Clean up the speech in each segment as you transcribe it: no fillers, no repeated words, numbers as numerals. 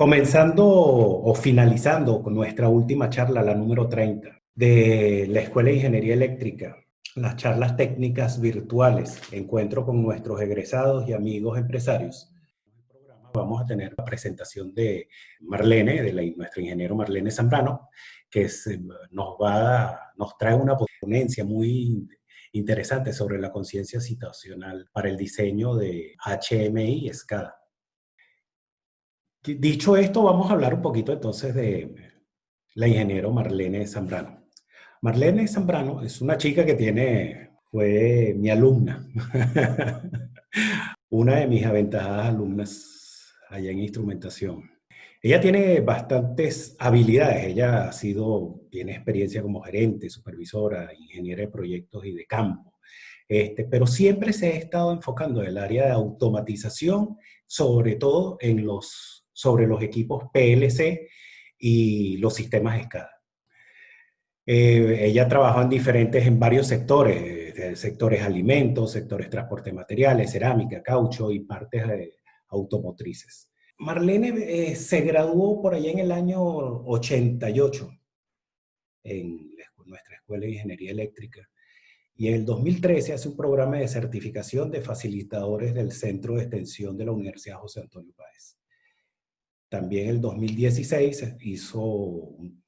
Comenzando o finalizando con nuestra última charla, la número 30 de la Escuela de Ingeniería Eléctrica, las charlas técnicas virtuales, encuentro con nuestros egresados y amigos empresarios. Vamos a tener la presentación de Marlene, nuestra ingeniero Marlene Zambrano, que nos trae una ponencia muy interesante sobre la conciencia situacional para el diseño de HMI y SCADA. Dicho esto, vamos a hablar un poquito entonces de la ingeniero Marlene Zambrano. Marlene Zambrano es una chica que fue mi alumna, una de mis aventajadas alumnas allá en instrumentación. Ella tiene bastantes habilidades, tiene experiencia como gerente, supervisora, ingeniera de proyectos y de campo, pero siempre se ha estado enfocando en el área de automatización, sobre todo sobre los equipos PLC y los sistemas SCADA. Ella trabajó en varios sectores, sectores alimentos, sectores transporte de materiales, cerámica, caucho y partes automotrices. Marlene se graduó por allá en el año 88 en nuestra Escuela de Ingeniería Eléctrica y en el 2013 hace un programa de certificación de facilitadores del Centro de Extensión de la Universidad José Antonio Páez. También en el 2016 hizo un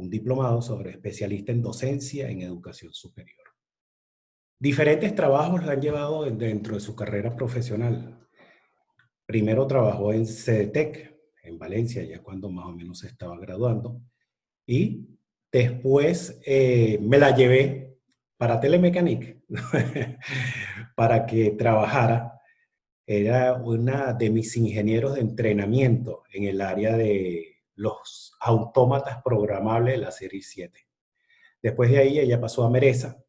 diplomado sobre especialista en docencia en educación superior. Diferentes trabajos la han llevado dentro de su carrera profesional. Primero trabajó en CDTEC, en Valencia, ya cuando más o menos se estaba graduando. Y después me la llevé para Telemecanique, para que trabajara. Era una de mis ingenieros de entrenamiento en el área de los autómatas programables de la serie 7. Después de ahí ella pasó a Meresa,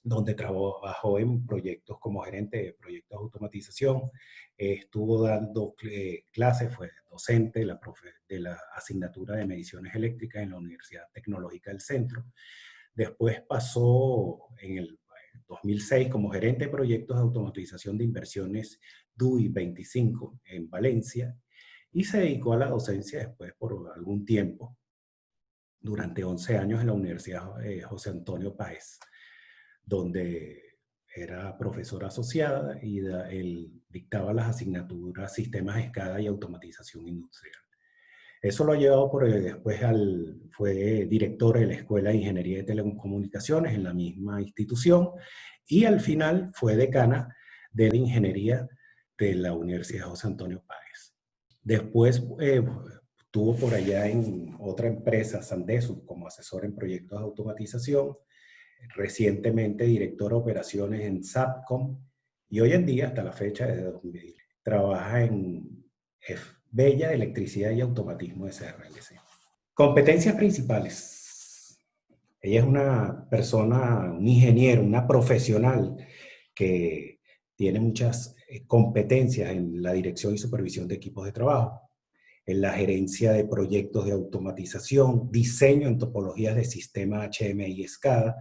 donde trabajó en proyectos como gerente de proyectos de automatización. Estuvo dando clases, fue docente de la asignatura de mediciones eléctricas en la Universidad Tecnológica del Centro. Después pasó en el 2006 como gerente de proyectos de automatización de inversiones DUI 25 en Valencia y se dedicó a la docencia después por algún tiempo, durante 11 años en la Universidad José Antonio Páez, donde era profesora asociada y él dictaba las asignaturas Sistemas SCADA y Automatización Industrial. Eso lo ha llevado fue director de la Escuela de Ingeniería de Telecomunicaciones en la misma institución y al final fue decana de la Ingeniería de la Universidad José Antonio Páez. Después estuvo por allá en otra empresa, Sandesu, como asesor en proyectos de automatización, recientemente director de operaciones en Sapcom y hoy en día, hasta la fecha de 2000, trabaja en Bella Electricidad y Automatismo de SRLC. Competencias principales. Ella es una persona, un ingeniero, una profesional que tiene muchas competencias en la dirección y supervisión de equipos de trabajo, en la gerencia de proyectos de automatización, diseño en topologías de sistema HMI y SCADA.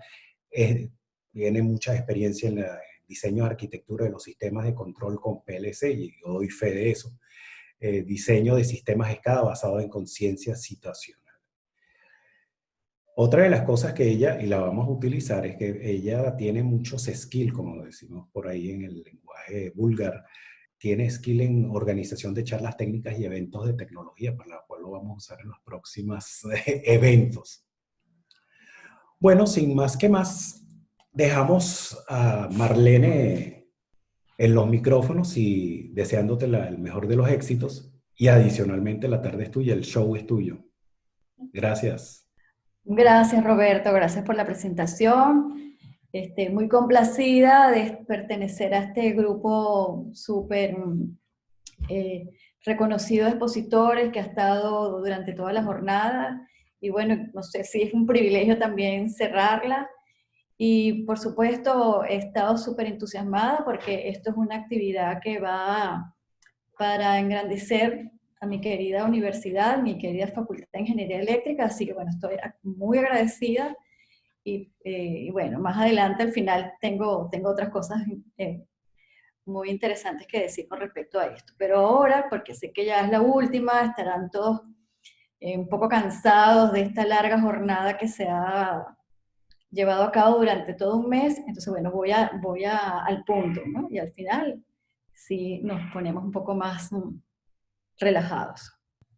Tiene mucha experiencia en el diseño de arquitectura de los sistemas de control con PLC y yo doy fe de eso. Diseño de sistemas SCADA basado en conciencia situacional. Otra de las cosas que y la vamos a utilizar, es que ella tiene muchos skills, como decimos por ahí en el lenguaje vulgar, tiene skill en organización de charlas técnicas y eventos de tecnología, para lo cual lo vamos a usar en los próximos eventos. Bueno, sin más que más, dejamos a Marlene en los micrófonos y deseándote el mejor de los éxitos. Y adicionalmente la tarde es tuya, el show es tuyo. Gracias. Gracias, Roberto, gracias por la presentación. Muy complacida de pertenecer a este grupo súper reconocido de expositores que ha estado durante toda la jornada. Y bueno, no sé si es un privilegio también cerrarla. Y por supuesto, he estado súper entusiasmada porque esto es una actividad que va para engrandecer a mi querida universidad, mi querida Facultad de Ingeniería Eléctrica, así que bueno, estoy muy agradecida y bueno, más adelante al final tengo otras cosas muy interesantes que decir con respecto a esto. Pero ahora, porque sé que ya es la última, estarán todos un poco cansados de esta larga jornada que se ha llevado a cabo durante todo un mes, entonces bueno, al punto, ¿no? Y al final sí nos ponemos un poco más relajados.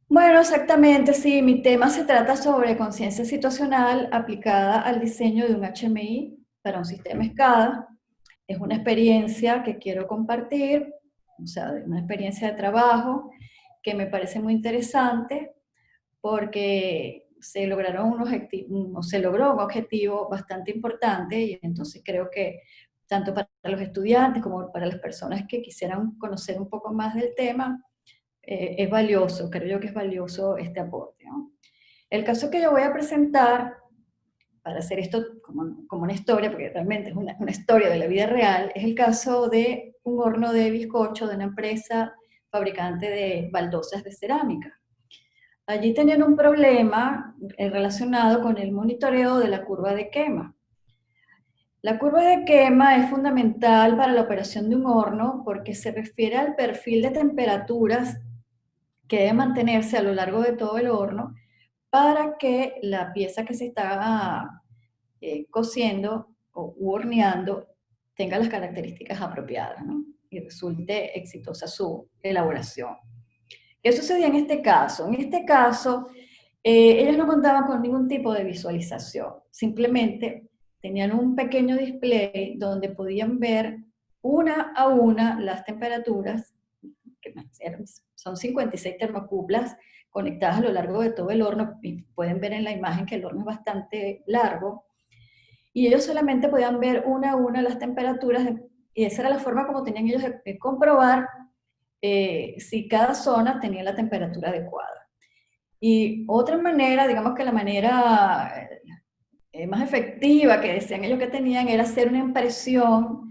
Bueno, exactamente, sí, mi tema se trata sobre conciencia situacional aplicada al diseño de un HMI para un sistema SCADA. Es una experiencia que quiero compartir, o sea, una experiencia de trabajo que me parece muy interesante porque se se logró un objetivo bastante importante y entonces creo que tanto para los estudiantes como para las personas que quisieran conocer un poco más del tema, es valioso, creo yo que es valioso este aporte, ¿no? El caso que yo voy a presentar, para hacer esto como una historia, porque realmente es una historia de la vida real, es el caso de un horno de bizcocho de una empresa fabricante de baldosas de cerámica. Allí tenían un problema relacionado con el monitoreo de la curva de quema. La curva de quema es fundamental para la operación de un horno porque se refiere al perfil de temperaturas que debe mantenerse a lo largo de todo el horno para que la pieza que se está cociendo o horneando tenga las características apropiadas, ¿no? Y resulte exitosa su elaboración. ¿Qué sucedía en este caso? En este caso, ellos no contaban con ningún tipo de visualización, simplemente tenían un pequeño display donde podían ver una a una las temperaturas, que son 56 termocuplas conectadas a lo largo de todo el horno, y pueden ver en la imagen que el horno es bastante largo, y ellos solamente podían ver una a una las temperaturas, y esa era la forma como tenían ellos de comprobar si cada zona tenía la temperatura adecuada. Y otra manera, digamos que la manera más efectiva que decían ellos que tenían era hacer una impresión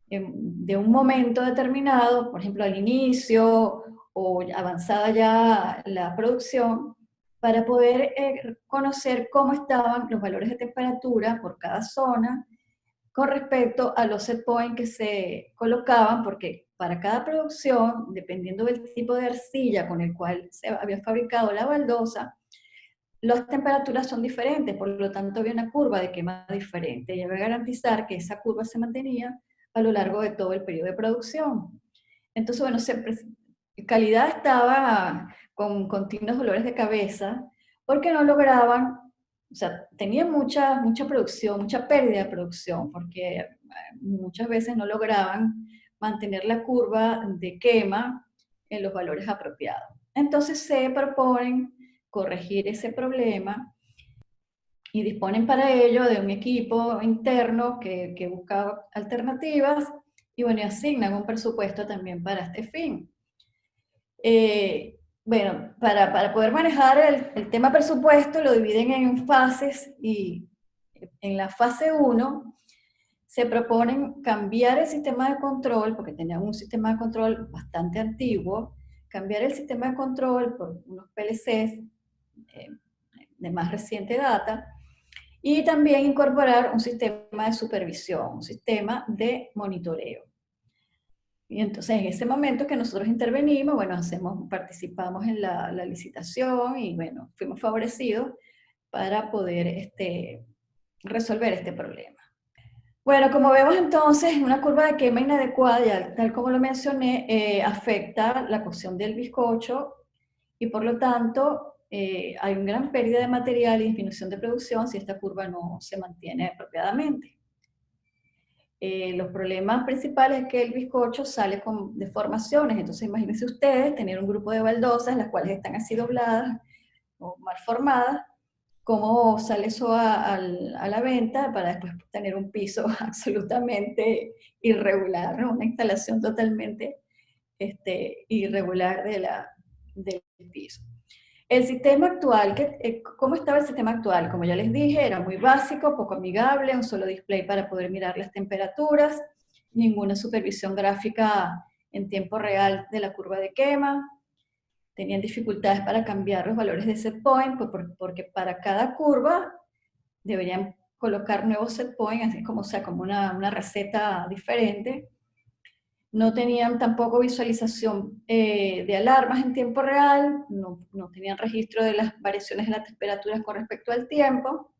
de un momento determinado, por ejemplo al inicio o avanzada ya la producción, para poder conocer cómo estaban los valores de temperatura por cada zona con respecto a los set points que se colocaban, porque para cada producción, dependiendo del tipo de arcilla con el cual se había fabricado la baldosa, las temperaturas son diferentes, por lo tanto había una curva de quema diferente y había que garantizar que esa curva se mantenía a lo largo de todo el periodo de producción. Entonces, bueno, calidad estaba con continuos dolores de cabeza porque no lograban, o sea, tenían mucha producción, mucha pérdida de producción, porque muchas veces no lograban mantener la curva de quema en los valores apropiados. Entonces se proponen corregir ese problema y disponen para ello de un equipo interno que busca alternativas y bueno, y asignan un presupuesto también para este fin. Bueno, para poder manejar el tema presupuesto lo dividen en fases y en la fase 1 se proponen cambiar el sistema de control, porque tenían un sistema de control bastante antiguo, cambiar el sistema de control por unos PLCs de más reciente data, y también incorporar un sistema de supervisión, un sistema de monitoreo. Y entonces en ese momento que nosotros intervenimos, bueno, participamos en la licitación y bueno, fuimos favorecidos para poder resolver este problema. Bueno, como vemos entonces, una curva de quema inadecuada, ya, tal como lo mencioné, afecta la cocción del bizcocho y por lo tanto hay una gran pérdida de material y disminución de producción si esta curva no se mantiene apropiadamente. Los problemas principales es que el bizcocho sale con deformaciones, entonces imagínense ustedes tener un grupo de baldosas, las cuales están así dobladas o mal formadas, cómo sale eso a la venta para después tener un piso absolutamente irregular, ¿no? Una instalación totalmente irregular del piso. El sistema actual, ¿cómo estaba el sistema actual? Como ya les dije, era muy básico, poco amigable, un solo display para poder mirar las temperaturas, ninguna supervisión gráfica en tiempo real de la curva de quema, tenían dificultades para cambiar los valores de set point, porque para cada curva deberían colocar nuevos set point, así como, o sea, como una receta diferente. no tenían tampoco visualización de alarmas en tiempo real, no tenían registro de las variaciones de las temperaturas con respecto al tiempo,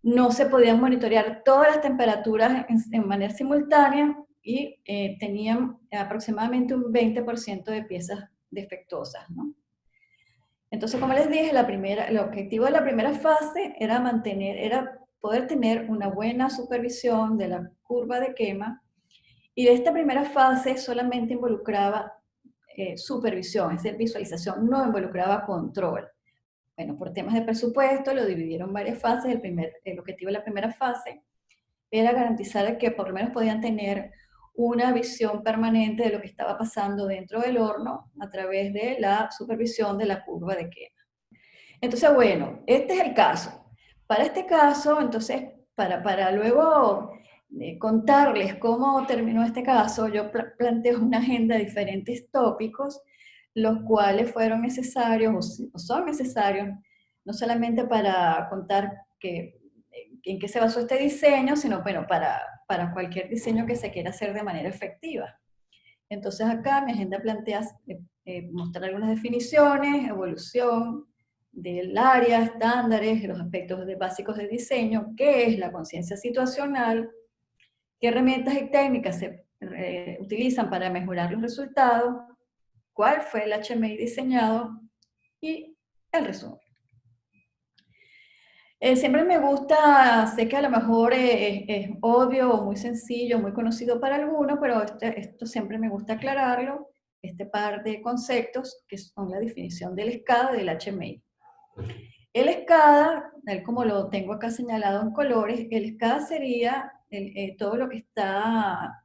no se podían monitorear todas las temperaturas en manera simultánea y tenían aproximadamente un 20% de piezas defectuosas, ¿no? Entonces, como les dije, el objetivo de la primera fase era poder tener una buena supervisión de la curva de quema, y de esta primera fase solamente involucraba supervisión, es decir, visualización, no involucraba control. Bueno, por temas de presupuesto lo dividieron en varias fases. El objetivo de la primera fase era garantizar que por lo menos podían tener una visión permanente de lo que estaba pasando dentro del horno a través de la supervisión de la curva de quema. Entonces, bueno, este es el caso. Para este caso, entonces, para luego contarles cómo terminó este caso, yo planteo una agenda de diferentes tópicos, los cuales fueron necesarios o son necesarios, no solamente para contar en qué se basó este diseño, sino bueno, para cualquier diseño que se quiera hacer de manera efectiva. Entonces acá mi agenda plantea mostrar algunas definiciones, evolución del área, estándares, los aspectos básicos de diseño, qué es la conciencia situacional, qué herramientas y técnicas se utilizan para mejorar los resultados, cuál fue el HMI diseñado y el resumen. Siempre me gusta, sé que a lo mejor es obvio o muy sencillo, muy conocido para algunos, pero esto siempre me gusta aclararlo, este par de conceptos que son la definición del SCADA y del HMI. El SCADA, tal como lo tengo acá señalado en colores, el SCADA sería todo lo que está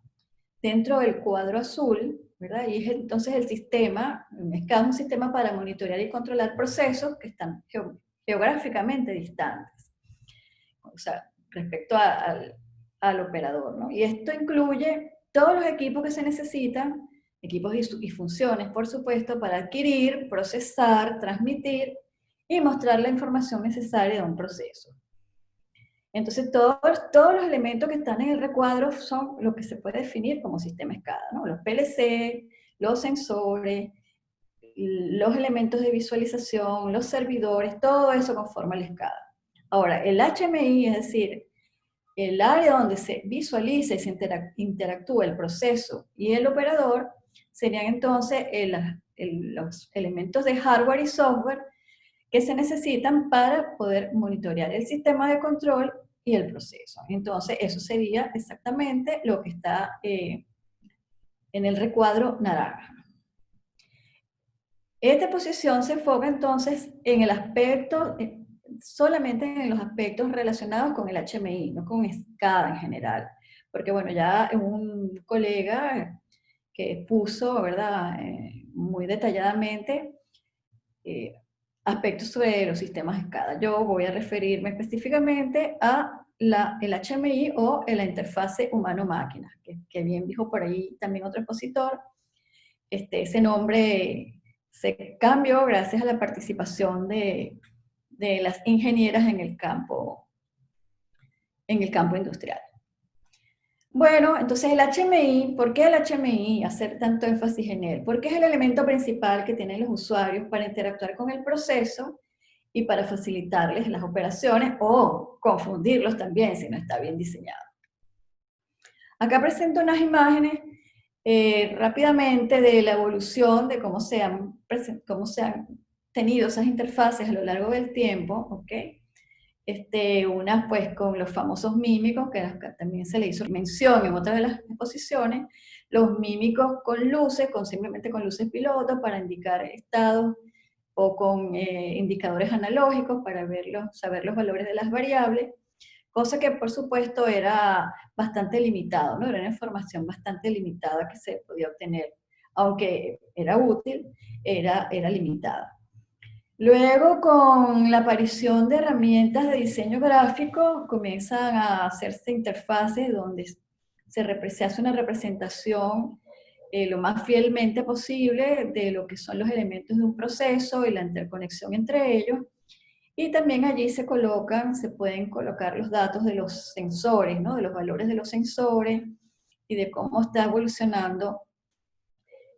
dentro del cuadro azul, ¿verdad? Y es entonces el sistema, el SCADA es un sistema para monitorear y controlar procesos que están geográficamente distantes, o sea, respecto al operador, ¿no? Y esto incluye todos los equipos que se necesitan, equipos y funciones, por supuesto, para adquirir, procesar, transmitir y mostrar la información necesaria de un proceso. Entonces, todos los elementos que están en el recuadro son lo que se puede definir como sistema SCADA, ¿no? Los PLC, los sensores, los elementos de visualización, los servidores, todo eso conforma el SCADA. Ahora, el HMI, es decir, el área donde se visualiza y se interactúa el proceso y el operador, serían entonces los elementos de hardware y software que se necesitan para poder monitorear el sistema de control y el proceso. Entonces, eso sería exactamente lo que está en el recuadro naranja. Esta posición se enfoca entonces en el aspecto, solamente en los aspectos relacionados con el HMI, no con SCADA en general. Porque bueno, ya un colega que puso, ¿verdad?, muy detalladamente aspectos sobre los sistemas SCADA. Yo voy a referirme específicamente a el HMI o la interfase humano-máquina, que bien dijo por ahí también otro expositor. Ese nombre se cambió gracias a la participación de las ingenieras en el campo industrial. Bueno, entonces el HMI, ¿por qué el HMI? Hacer tanto énfasis en él, porque es el elemento principal que tienen los usuarios para interactuar con el proceso y para facilitarles las operaciones o confundirlos también si no está bien diseñado. Acá presento unas imágenes rápidamente de la evolución de cómo se han tenido esas interfaces a lo largo del tiempo, ¿ok? Unas pues con los famosos mímicos, que también se le hizo mención en otra de las exposiciones, los mímicos con luces, simplemente con luces piloto para indicar estados, o con indicadores analógicos para saber los valores de las variables, cosa que por supuesto era bastante limitado, ¿no? Era una información bastante limitada que se podía obtener, aunque era útil, era limitada. Luego, con la aparición de herramientas de diseño gráfico, comienzan a hacerse interfaces donde se hace una representación lo más fielmente posible de lo que son los elementos de un proceso y la interconexión entre ellos. Y también allí se pueden colocar los datos de los sensores, ¿no? De los valores de los sensores, y de cómo está evolucionando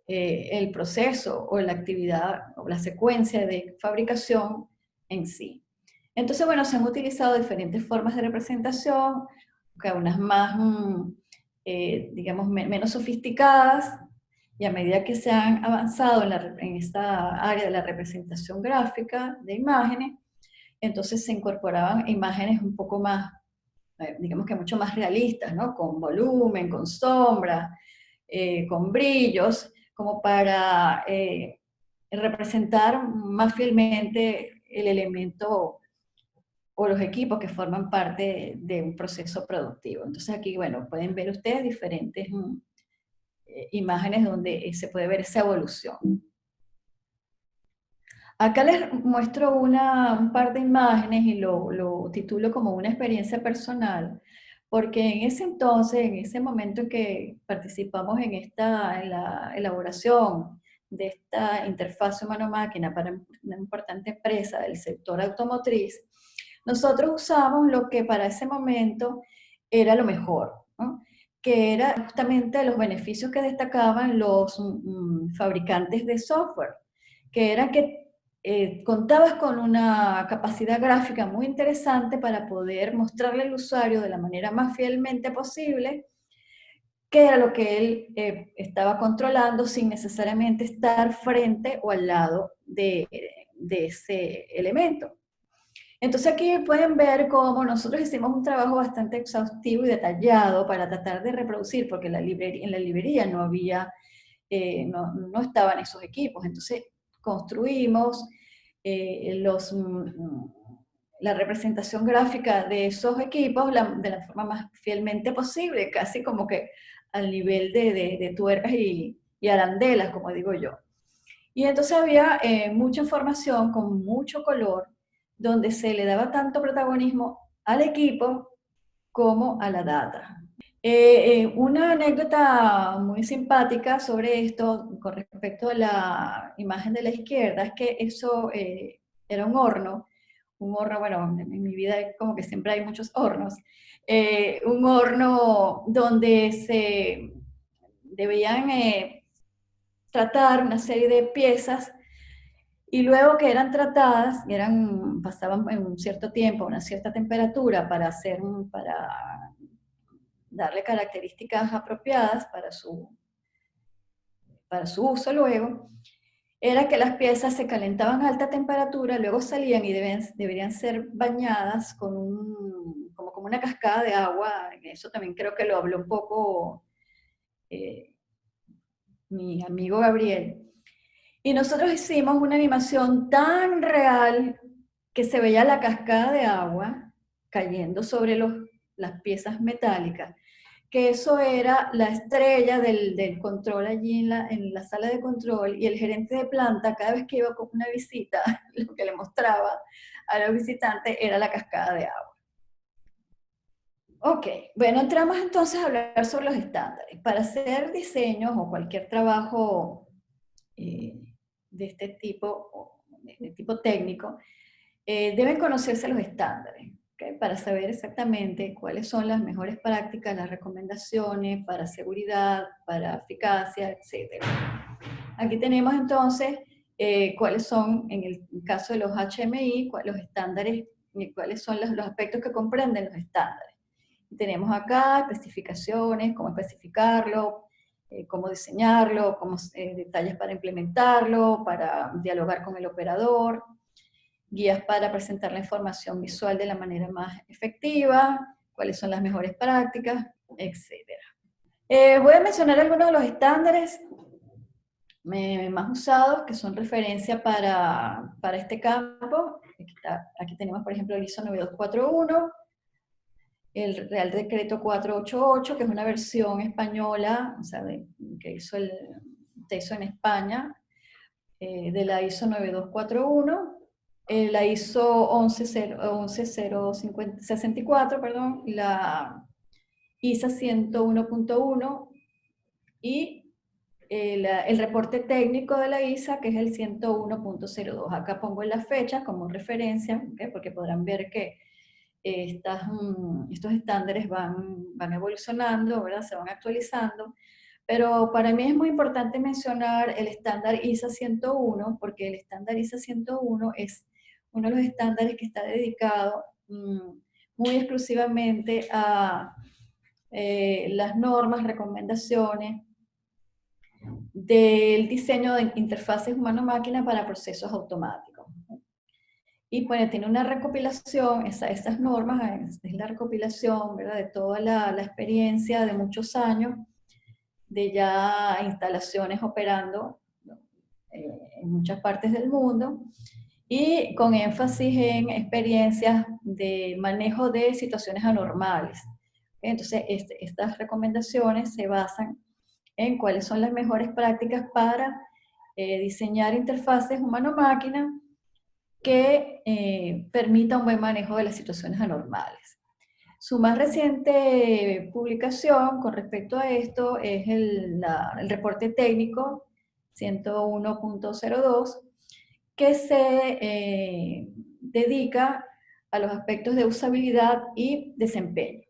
el proceso o la actividad o la secuencia de fabricación en sí. Entonces, bueno, se han utilizado diferentes formas de representación, que unas más, digamos, menos sofisticadas, y a medida que se han avanzado en esta área de la representación gráfica de imágenes, entonces se incorporaban imágenes un poco más, digamos que mucho más realistas, ¿no? Con volumen, con sombra, con brillos, como para representar más fielmente el elemento o los equipos que forman parte de un proceso productivo. Entonces aquí, bueno, pueden ver ustedes diferentes imágenes donde se puede ver esa evolución. Acá les muestro un par de imágenes y lo titulo como una experiencia personal, porque en ese entonces, en ese momento en que participamos en la elaboración de esta interfaz humano-máquina para una importante empresa del sector automotriz, nosotros usamos lo que para ese momento era lo mejor, ¿no? Que era justamente los beneficios que destacaban los fabricantes de software, que era que contabas con una capacidad gráfica muy interesante para poder mostrarle al usuario de la manera más fielmente posible qué era lo que él estaba controlando sin necesariamente estar frente o al lado de ese elemento. Entonces aquí pueden ver cómo nosotros hicimos un trabajo bastante exhaustivo y detallado para tratar de reproducir, porque en la librería no había, no estaban esos equipos. Entonces construimos la representación gráfica de esos equipos de la forma más fielmente posible, casi como que al nivel de tuercas y arandelas, como digo yo. Y entonces había mucha información con mucho color, donde se le daba tanto protagonismo al equipo como a la data. Una anécdota muy simpática sobre esto, con respecto a la imagen de la izquierda, es que eso era un horno, bueno, en mi vida como que siempre hay muchos hornos, un horno donde se debían tratar una serie de piezas y luego que eran tratadas, pasaban en un cierto tiempo, una cierta temperatura para darle características apropiadas para su uso luego, era que las piezas se calentaban a alta temperatura, luego salían y deberían ser bañadas como una cascada de agua. Eso también creo que lo habló un poco mi amigo Gabriel. Y nosotros hicimos una animación tan real que se veía la cascada de agua cayendo sobre las piezas metálicas, que eso era la estrella del control allí en la sala de control, y el gerente de planta, cada vez que iba con una visita, lo que le mostraba a los visitantes era la cascada de agua. Ok, bueno, entramos entonces a hablar sobre los estándares. Para hacer diseños o cualquier trabajo de este tipo, de tipo técnico, deben conocerse los estándares, ¿okay? Para saber exactamente cuáles son las mejores prácticas, las recomendaciones para seguridad, para eficacia, etc. Aquí tenemos entonces cuáles son, en el caso de los HMI, los estándares, cuáles son los aspectos que comprenden los estándares. Tenemos acá especificaciones, cómo especificarlo, cómo diseñarlo, detalles para implementarlo, para dialogar con el operador, guías para presentar la información visual de la manera más efectiva, cuáles son las mejores prácticas, etc. Voy a mencionar algunos de los estándares más usados que son referencia para este campo. Aquí tenemos, por ejemplo, el ISO 9241, el Real Decreto 488, que es una versión española, o sea, que se hizo en España, de la ISO 9241, la ISO 11064, perdón, la ISA 101.1 y el reporte técnico de la ISA, que es el 101.02. Acá pongo las fechas como referencia, ¿okay? Porque podrán ver que estos estándares van evolucionando, ¿verdad? Se van actualizando, pero para mí es muy importante mencionar el estándar ISA 101, porque el estándar ISA 101 es uno de los estándares que está dedicado muy exclusivamente a las normas, recomendaciones del diseño de interfaces humano-máquina para procesos automáticos. Y bueno, tiene una recopilación, esas normas, es la recopilación, ¿verdad?, de toda la experiencia de muchos años de ya instalaciones operando en muchas partes del mundo, y con énfasis en experiencias de manejo de situaciones anormales. Entonces, estas recomendaciones se basan en cuáles son las mejores prácticas para diseñar interfaces humano-máquina que permita un buen manejo de las situaciones anormales. Su más reciente publicación con respecto a esto es el reporte técnico 101.02, que se dedica a los aspectos de usabilidad y desempeño.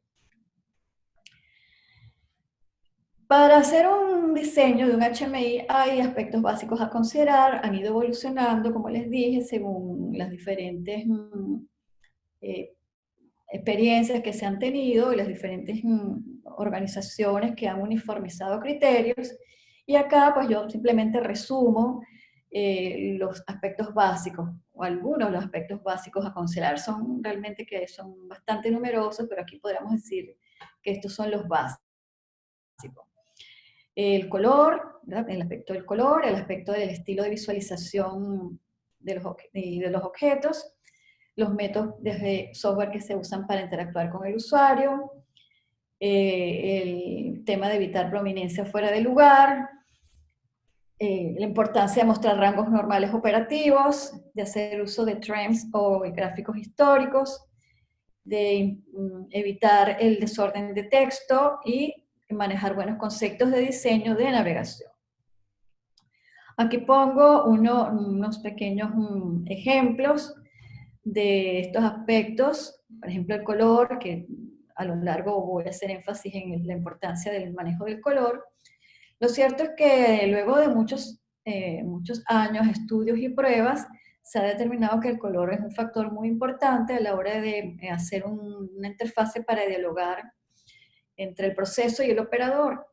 Para hacer un diseño de un HMI hay aspectos básicos a considerar, han ido evolucionando, como les dije, según las diferentes experiencias que se han tenido y las diferentes organizaciones que han uniformizado criterios. Y acá pues yo simplemente resumo los aspectos básicos, o algunos de los aspectos básicos a considerar. Son realmente que son bastante numerosos, pero aquí podríamos decir que estos son los básicos. El color, ¿verdad?, el aspecto del color, el aspecto del estilo de visualización de los objetos, los métodos de software que se usan para interactuar con el usuario, el tema de evitar prominencia fuera de lugar, la importancia de mostrar rangos normales operativos, de hacer uso de trends o gráficos históricos, de evitar el desorden de texto y manejar buenos conceptos de diseño de navegación. Aquí pongo unos pequeños ejemplos de estos aspectos, por ejemplo el color, que a lo largo voy a hacer énfasis en la importancia del manejo del color. Lo cierto es que luego de muchos años, estudios y pruebas, se ha determinado que el color es un factor muy importante a la hora de hacer una interfase para dialogar entre el proceso y el operador.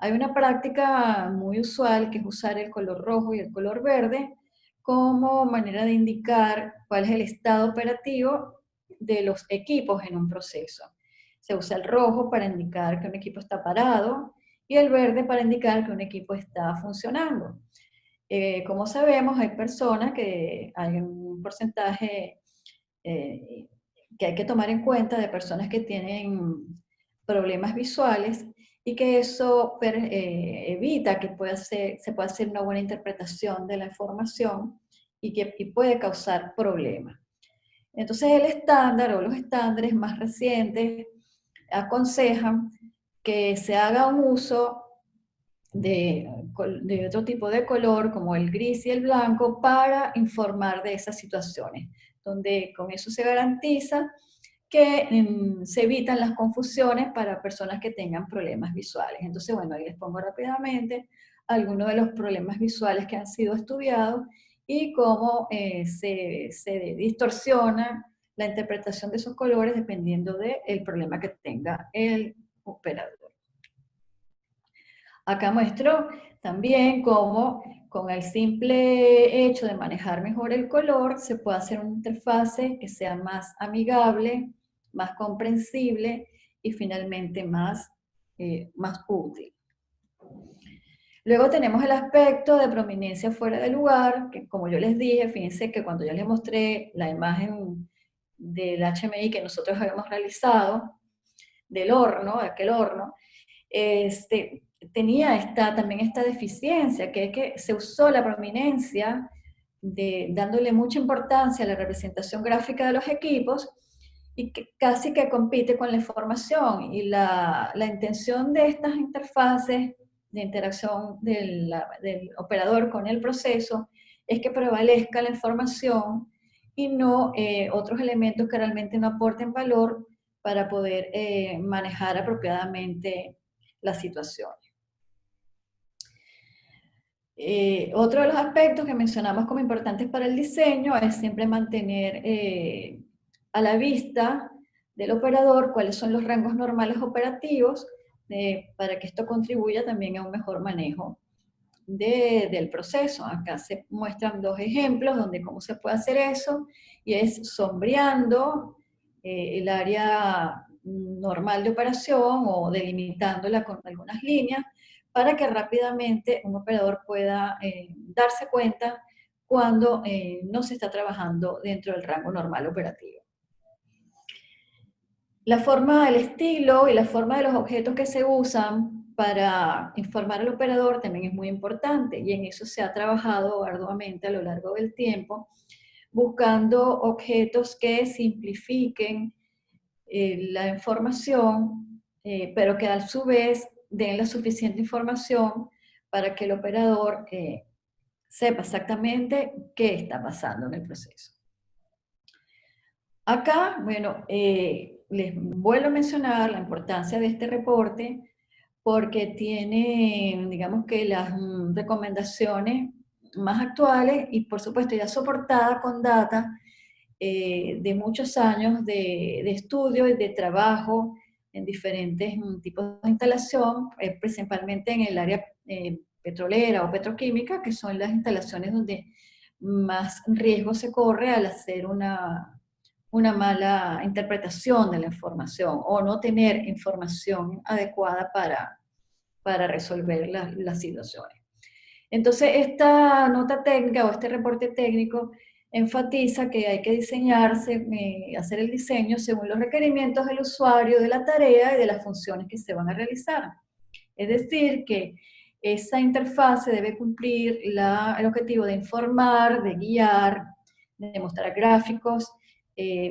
Hay una práctica muy usual que es usar el color rojo y el color verde como manera de indicar cuál es el estado operativo de los equipos en un proceso. Se usa el rojo para indicar que un equipo está parado y el verde para indicar que un equipo está funcionando. Como sabemos, hay personas que hay un porcentaje que hay que tomar en cuenta de personas que tienen problemas visuales y que eso evita que se pueda hacer una buena interpretación de la información y puede causar problemas. Entonces el estándar o los estándares más recientes aconsejan que se haga un uso de otro tipo de color como el gris y el blanco para informar de esas situaciones, donde con eso se garantiza que se evitan las confusiones para personas que tengan problemas visuales. Entonces, bueno, ahí les pongo rápidamente algunos de los problemas visuales que han sido estudiados y cómo se distorsiona la interpretación de esos colores dependiendo del problema que tenga el operador. Acá muestro también cómo con el simple hecho de manejar mejor el color se puede hacer una interfase que sea más amigable, más comprensible y finalmente más útil. Luego tenemos el aspecto de prominencia fuera de lugar, que como yo les dije, fíjense que cuando yo les mostré la imagen del HMI que nosotros habíamos realizado, del horno, de aquel horno, tenía también esta deficiencia, que es que se usó la prominencia dándole mucha importancia a la representación gráfica de los equipos y que casi que compite con la información. Y la intención de estas interfaces de interacción del operador con el proceso es que prevalezca la información y no otros elementos que realmente no aporten valor para poder manejar apropiadamente la situación. Otro de los aspectos que mencionamos como importantes para el diseño es siempre mantener a la vista del operador cuáles son los rangos normales operativos para que esto contribuya también a un mejor manejo del proceso. Acá se muestran dos ejemplos donde cómo se puede hacer eso, y es sombreando el área normal de operación o delimitándola con algunas líneas para que rápidamente un operador pueda darse cuenta cuando no se está trabajando dentro del rango normal operativo. La forma, el estilo y la forma de los objetos que se usan para informar al operador también es muy importante, y en eso se ha trabajado arduamente a lo largo del tiempo, buscando objetos que simplifiquen la información, pero que a su vez den la suficiente información para que el operador sepa exactamente qué está pasando en el proceso. Acá, bueno, les vuelvo a mencionar la importancia de este reporte porque tiene, digamos que las recomendaciones más actuales y por supuesto ya soportada con data de muchos años de estudio y de trabajo en diferentes tipos de instalación, principalmente en el área petrolera o petroquímica, que son las instalaciones donde más riesgo se corre al hacer una mala interpretación de la información o no tener información adecuada para resolver las situaciones. Entonces, esta nota técnica o este reporte técnico enfatiza que hay que diseñarse, hacer el diseño según los requerimientos del usuario, de la tarea y de las funciones que se van a realizar. Es decir, que esa interfase debe cumplir el objetivo de informar, de guiar, de mostrar gráficos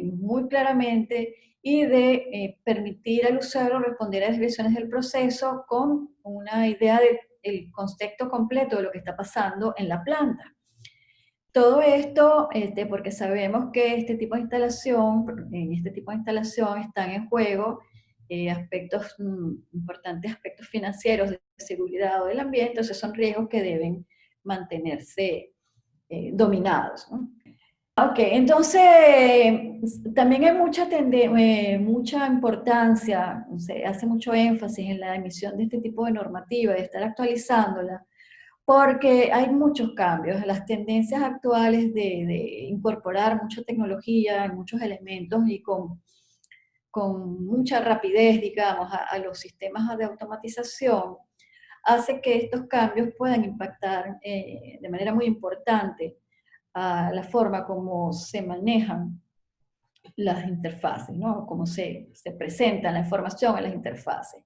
muy claramente y de permitir al usuario responder a desviaciones del proceso con una idea del contexto completo de lo que está pasando en la planta. Todo esto porque sabemos que en este tipo de instalación están en juego aspectos importantes, aspectos financieros, de seguridad o del ambiente, entonces son riesgos que deben mantenerse dominados, ¿no? Ok, entonces también hay mucha importancia, se hace mucho énfasis en la emisión de este tipo de normativa, de estar actualizándola, porque hay muchos cambios, las tendencias actuales de incorporar mucha tecnología en muchos elementos y con mucha rapidez, digamos, a los sistemas de automatización, hace que estos cambios puedan impactar de manera muy importante a la forma como se manejan las interfaces, ¿no? Cómo se presenta la información en las interfaces.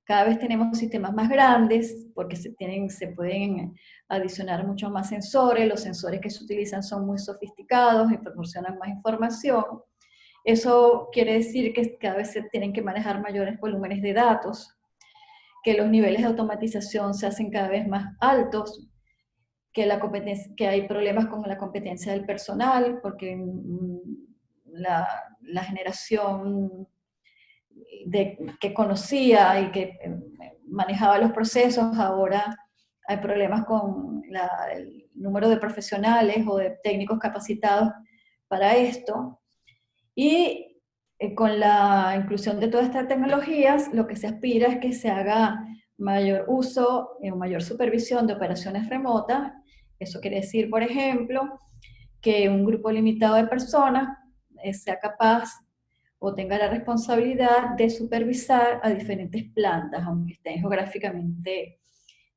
Cada vez tenemos sistemas más grandes porque se pueden adicionar muchos más sensores, los sensores que se utilizan son muy sofisticados y proporcionan más información. Eso quiere decir que cada vez se tienen que manejar mayores volúmenes de datos, que los niveles de automatización se hacen cada vez más altos, que hay problemas con la competencia del personal, porque la generación que conocía y que manejaba los procesos, ahora hay problemas con el número de profesionales o de técnicos capacitados para esto. Y con la inclusión de todas estas tecnologías, lo que se aspira es que se haga mayor uso o mayor supervisión de operaciones remotas. Eso quiere decir, por ejemplo, que un grupo limitado de personas sea capaz o tenga la responsabilidad de supervisar a diferentes plantas, aunque estén geográficamente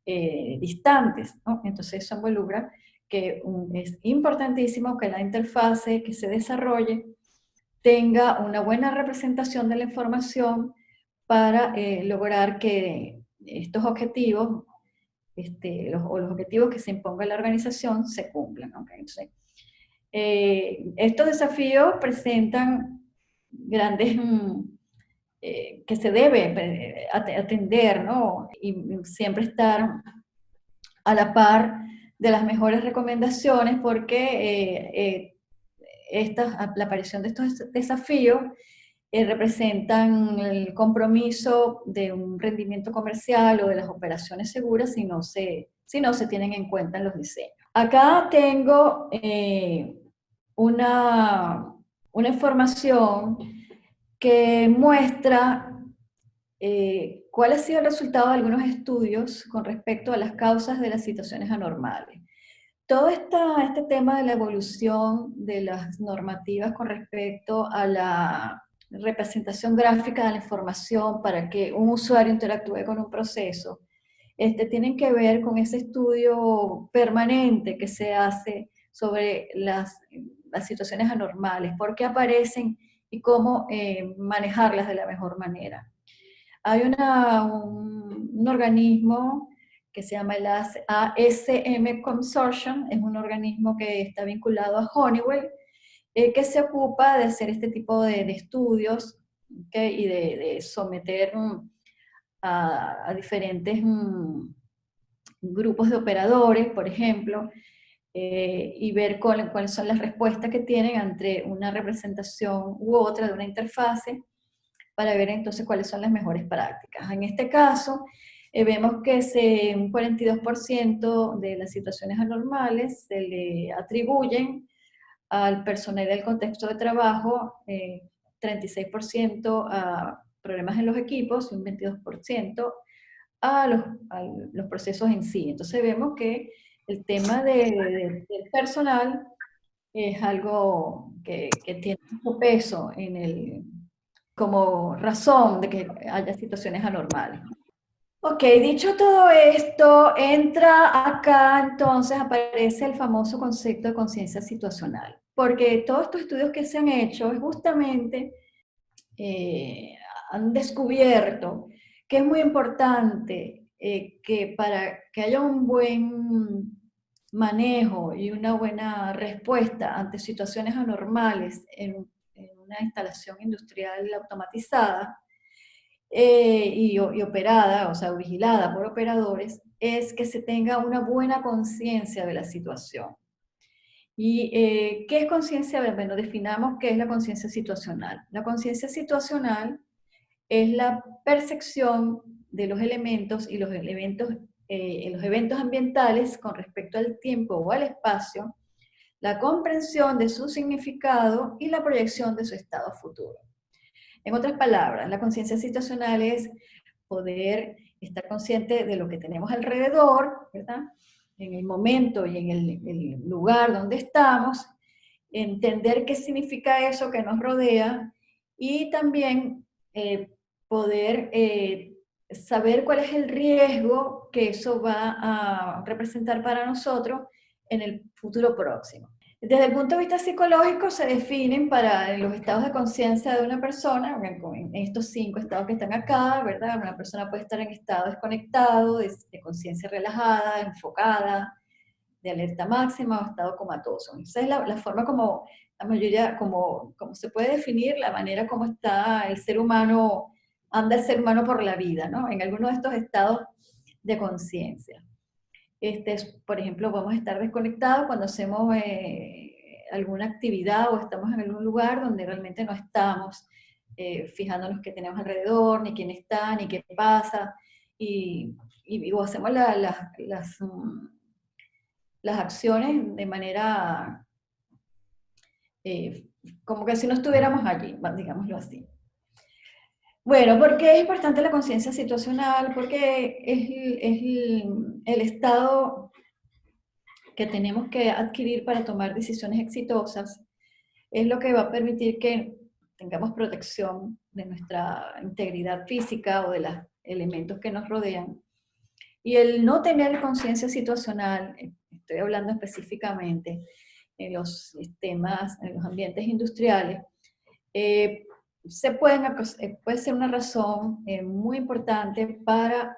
distantes, ¿no? Entonces eso involucra que es importantísimo que la interfase que se desarrolle tenga una buena representación de la información para lograr que estos objetivos, los objetivos que se imponga la organización se cumplan, ¿okay? Entonces, estos desafíos presentan grandes que se debe atender, ¿no? Y siempre estar a la par de las mejores recomendaciones porque la aparición de estos desafíos representan el compromiso de un rendimiento comercial o de las operaciones seguras si no se tienen en cuenta en los diseños. Acá tengo una información que muestra cuál ha sido el resultado de algunos estudios con respecto a las causas de las situaciones anormales. Todo este tema de la evolución de las normativas con respecto a la representación gráfica de la información para que un usuario interactúe con un proceso, tienen que ver con ese estudio permanente que se hace sobre las situaciones anormales, por qué aparecen y cómo manejarlas de la mejor manera. Hay un organismo que se llama el ASM Consortium, es un organismo que está vinculado a Honeywell, que se ocupa de hacer este tipo de estudios, ¿okay? Y de someter a diferentes grupos de operadores, por ejemplo, y ver cuáles son las respuestas que tienen ante una representación u otra de una interfase, para ver entonces cuáles son las mejores prácticas. En este caso, vemos que un 42% de las situaciones anormales se le atribuyen al personal del contexto de trabajo, 36% a problemas en los equipos y un 22% a los procesos en sí. Entonces vemos que el tema del personal es algo que tiene mucho peso como razón de que haya situaciones anormales. Ok, dicho todo esto, entra acá entonces, aparece el famoso concepto de conciencia situacional, porque todos estos estudios que se han hecho justamente han descubierto que es muy importante que para que haya un buen manejo y una buena respuesta ante situaciones anormales en una instalación industrial automatizada, y operada, o sea, vigilada por operadores, es que se tenga una buena conciencia de la situación. ¿Y qué es conciencia? Bueno, definamos qué es la conciencia situacional. La conciencia situacional es la percepción de los elementos y los eventos ambientales con respecto al tiempo o al espacio, la comprensión de su significado y la proyección de su estado futuro. En otras palabras, la conciencia situacional es poder estar consciente de lo que tenemos alrededor, ¿verdad? En el momento y en el lugar donde estamos, entender qué significa eso que nos rodea y también poder saber cuál es el riesgo que eso va a representar para nosotros en el futuro próximo. Desde el punto de vista psicológico se definen para los estados de conciencia de una persona, en estos 5 estados que están acá, ¿verdad? Una persona puede estar en estado desconectado, de conciencia relajada, enfocada, de alerta máxima o estado comatoso. Esa es la forma como la mayoría, como se puede definir la manera como está el ser humano, anda el ser humano por la vida, ¿no? En alguno de estos estados de conciencia. Por ejemplo, vamos a estar desconectados cuando hacemos alguna actividad o estamos en algún lugar donde realmente no estamos fijándonos qué tenemos alrededor, ni quién está, ni qué pasa, o hacemos las acciones de manera como que si no estuviéramos allí, digámoslo así. Bueno, ¿por qué es importante la conciencia situacional? Porque es el estado que tenemos que adquirir para tomar decisiones exitosas, es lo que va a permitir que tengamos protección de nuestra integridad física o de los elementos que nos rodean. Y el no tener conciencia situacional, estoy hablando específicamente en los sistemas, en los ambientes industriales, puede ser una razón muy importante para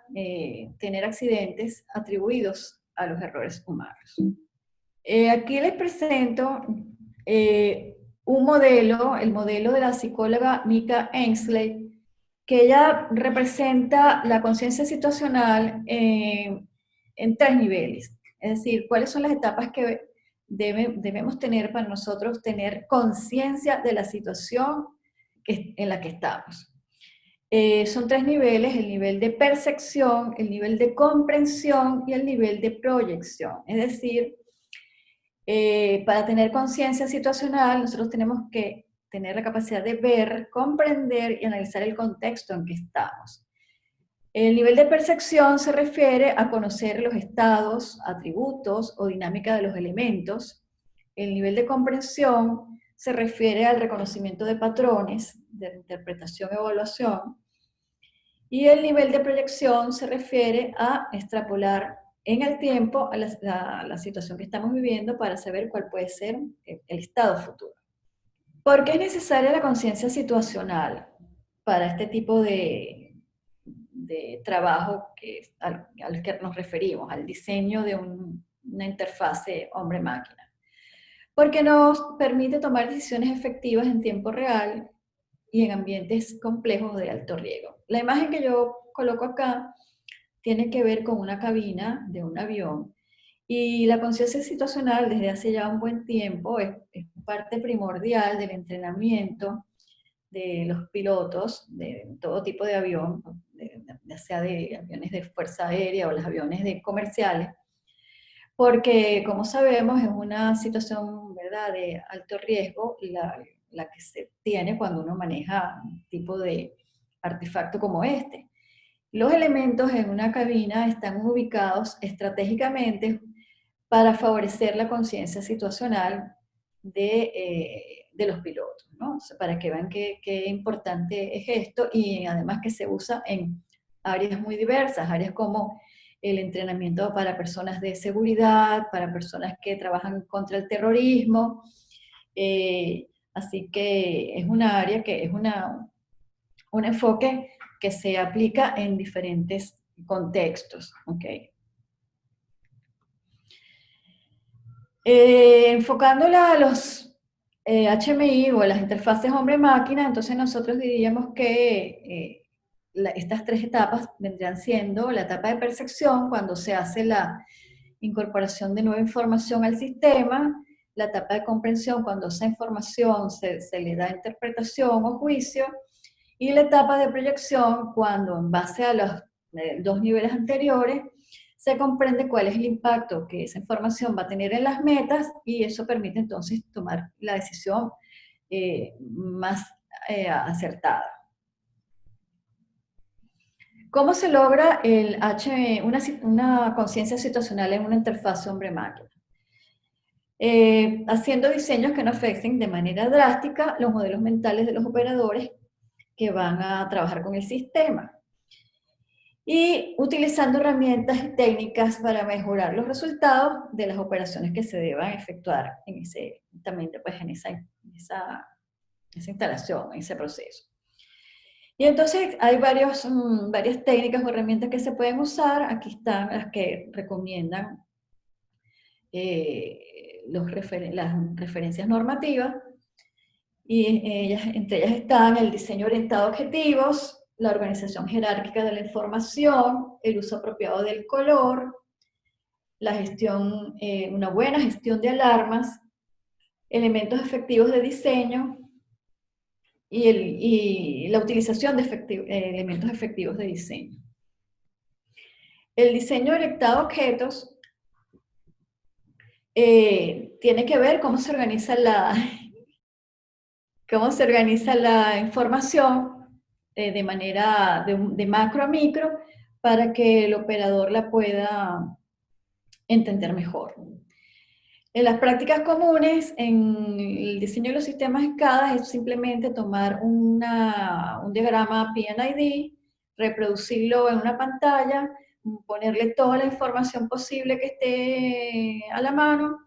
tener accidentes atribuidos a los errores humanos. Aquí les presento un modelo, el modelo de la psicóloga Mika Ainsley, que ella representa la conciencia situacional en 3 niveles. Es decir, cuáles son las etapas debemos tener para nosotros tener conciencia de la situación en la que estamos. Son 3 niveles: el nivel de percepción, el nivel de comprensión y el nivel de proyección. Es decir, para tener conciencia situacional, nosotros tenemos que tener la capacidad de ver, comprender y analizar el contexto en que estamos. El nivel de percepción se refiere a conocer los estados, atributos o dinámica de los elementos. El nivel de comprensión se refiere al reconocimiento de patrones, de interpretación y evaluación. Y el nivel de proyección se refiere a extrapolar en el tiempo a la situación que estamos viviendo para saber cuál puede ser el estado futuro. ¿Por qué es necesaria la conciencia situacional para este tipo de trabajo al que nos referimos, al diseño de una interfase hombre-máquina? Porque nos permite tomar decisiones efectivas en tiempo real y en ambientes complejos de alto riesgo. La imagen que yo coloco acá tiene que ver con una cabina de un avión, y la conciencia situacional desde hace ya un buen tiempo es parte primordial del entrenamiento de los pilotos de todo tipo de avión, ya sea de aviones de fuerza aérea o los aviones comerciales, porque como sabemos es una situación, ¿verdad?, de alto riesgo la que se tiene cuando uno maneja un tipo de artefacto como este. Los elementos en una cabina están ubicados estratégicamente para favorecer la conciencia situacional de los pilotos, ¿no? O sea, para que vean qué importante es esto, y además que se usa en áreas muy diversas, áreas como el entrenamiento para personas de seguridad, para personas que trabajan contra el terrorismo, así que es una área que es un enfoque que se aplica en diferentes contextos, ¿ok? Enfocándola a los HMI o a las interfaces hombre-máquina, entonces nosotros diríamos que estas 3 etapas vendrían siendo la etapa de percepción, cuando se hace la incorporación de nueva información al sistema; la etapa de comprensión, cuando esa información se le da interpretación o juicio; y la etapa de proyección, cuando en base a los 2 niveles anteriores se comprende cuál es el impacto que esa información va a tener en las metas, y eso permite entonces tomar la decisión más acertada. ¿Cómo se logra una conciencia situacional en una interfaz hombre-máquina? Haciendo diseños que no afecten de manera drástica los modelos mentales de los operadores que van a trabajar con el sistema, y utilizando herramientas y técnicas para mejorar los resultados de las operaciones que se deban efectuar en esa instalación, en ese proceso. Y entonces hay varias técnicas o herramientas que se pueden usar. Aquí están las que recomiendan las referencias normativas, y entre ellas están el diseño orientado a objetivos, la organización jerárquica de la información, el uso apropiado del color, la gestión, una buena gestión de alarmas, elementos efectivos de diseño y la utilización de elementos efectivos de diseño. El diseño orientado a objetos tiene que ver cómo se organiza la información de macro a micro, para que el operador la pueda entender mejor. En las prácticas comunes, en el diseño de los sistemas SCADA, es simplemente tomar un diagrama PNID, reproducirlo en una pantalla, ponerle toda la información posible que esté a la mano.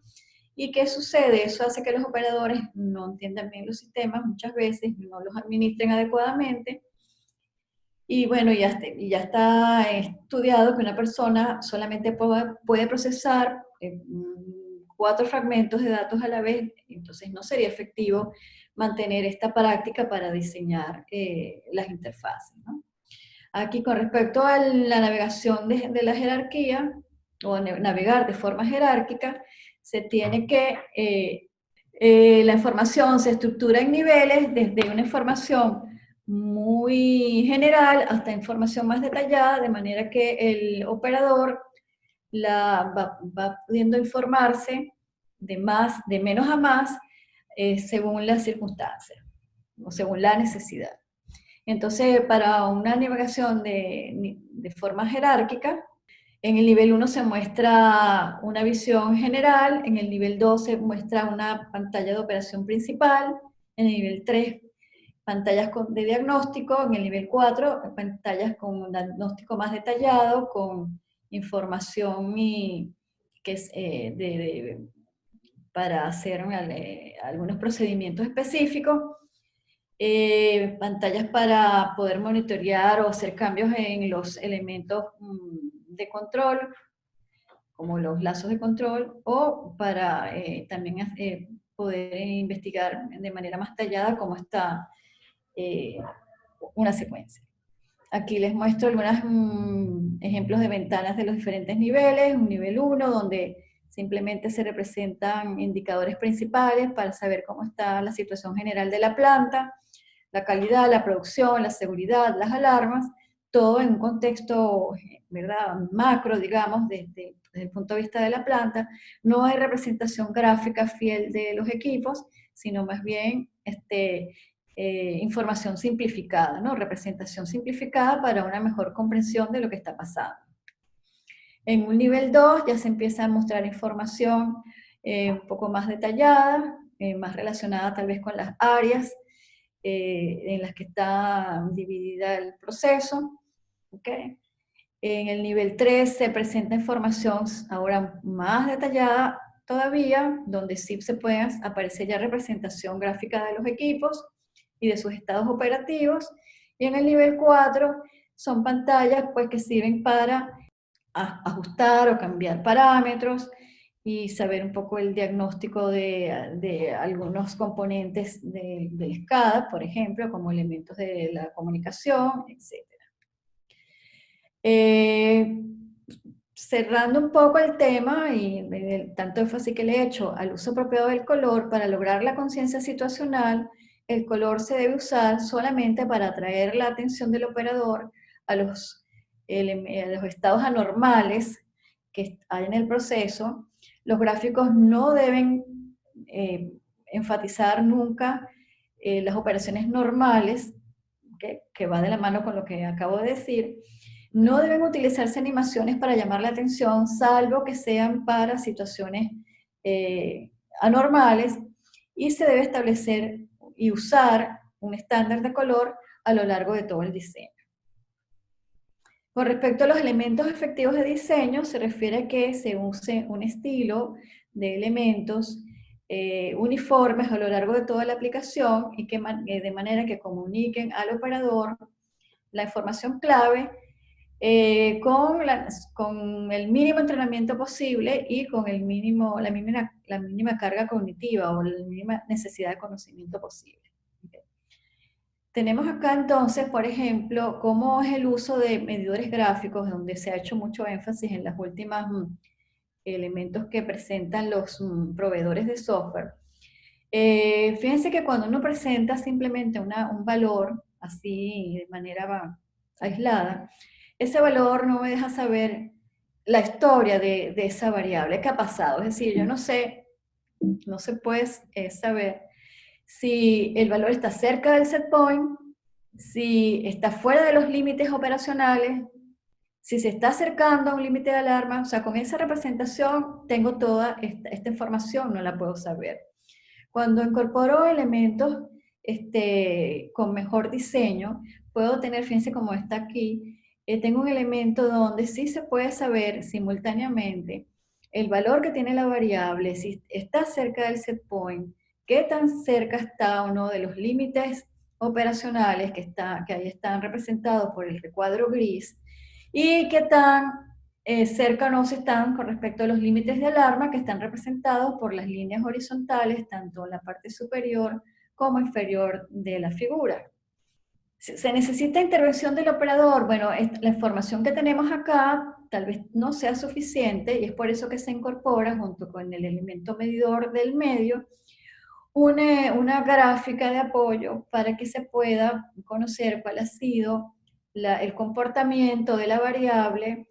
¿Y qué sucede? Eso hace que los operadores no entiendan bien los sistemas muchas veces, no los administren adecuadamente. Y bueno, ya está estudiado que una persona solamente puede procesar 4 fragmentos de datos a la vez, entonces no sería efectivo mantener esta práctica para diseñar las interfaces, ¿no? Aquí, con respecto a la navegación de la jerarquía, o navegar de forma jerárquica, se tiene que, la información se estructura en niveles, desde una información muy general hasta información más detallada, de manera que el operador va pudiendo informarse de menos a más, según las circunstancias o según la necesidad. Entonces, para una navegación de forma jerárquica, en el nivel 1 se muestra una visión general, en el nivel 2 se muestra una pantalla de operación principal, en el nivel 3 pantallas de diagnóstico, en el nivel 4 pantallas con un diagnóstico más detallado, con información que es, para hacer algunos procedimientos específicos, pantallas para poder monitorear o hacer cambios en los elementos de control, como los lazos de control, o para también poder investigar de manera más detallada cómo está una secuencia. Aquí les muestro algunos ejemplos de ventanas de los diferentes niveles. Un nivel 1, donde simplemente se representan indicadores principales para saber cómo está la situación general de la planta, la calidad, la producción, la seguridad, las alarmas, todo en un contexto, ¿verdad?, macro, digamos, desde el punto de vista de la planta. No hay representación gráfica fiel de los equipos, sino más bien información simplificada, ¿no? Representación simplificada para una mejor comprensión de lo que está pasando. En un nivel 2 ya se empieza a mostrar información un poco más detallada, más relacionada tal vez con las áreas en las que está dividida el proceso. ¿Okay? En el nivel 3 se presenta información ahora más detallada todavía, donde sí se puede aparecer ya representación gráfica de los equipos y de sus estados operativos. Y en el nivel 4 son pantallas pues, que sirven para ajustar o cambiar parámetros y saber un poco el diagnóstico de algunos componentes del SCADA, por ejemplo, como elementos de la comunicación, etc. Cerrando un poco el tema y el tanto énfasis que le he hecho al uso apropiado del color, para lograr la conciencia situacional, el color se debe usar solamente para atraer la atención del operador a los estados anormales que hay en el proceso. Los gráficos no deben enfatizar nunca las operaciones normales, que va de la mano con lo que acabo de decir. No deben utilizarse animaciones para llamar la atención, salvo que sean para situaciones anormales, y se debe establecer y usar un estándar de color a lo largo de todo el diseño. Con respecto a los elementos efectivos de diseño, se refiere a que se use un estilo de elementos uniformes a lo largo de toda la aplicación y que de manera que comuniquen al operador la información clave con el mínimo entrenamiento posible y con la mínima carga cognitiva o la mínima necesidad de conocimiento posible. Okay. Tenemos acá entonces, por ejemplo, cómo es el uso de medidores gráficos, donde se ha hecho mucho énfasis en las últimas elementos que presentan los proveedores de software. Fíjense que cuando uno presenta simplemente un valor así de manera aislada, ese valor no me deja saber la historia de esa variable, qué ha pasado. Es decir, yo no sé, no se puede saber si el valor está cerca del set point, si está fuera de los límites operacionales, si se está acercando a un límite de alarma. O sea, con esa representación tengo toda esta información, no la puedo saber. Cuando incorporo elementos con mejor diseño, puedo tener, fíjense como está aquí, tengo un elemento donde sí se puede saber simultáneamente el valor que tiene la variable, si está cerca del set point, qué tan cerca está uno de los límites operacionales que ahí están representados por el recuadro gris, y qué tan cerca o no se están con respecto a los límites de alarma que están representados por las líneas horizontales, tanto en la parte superior como inferior de la figura. ¿Se necesita intervención del operador? Bueno, la información que tenemos acá tal vez no sea suficiente y es por eso que se incorpora junto con el elemento medidor del medio una gráfica de apoyo para que se pueda conocer cuál ha sido el comportamiento de la variable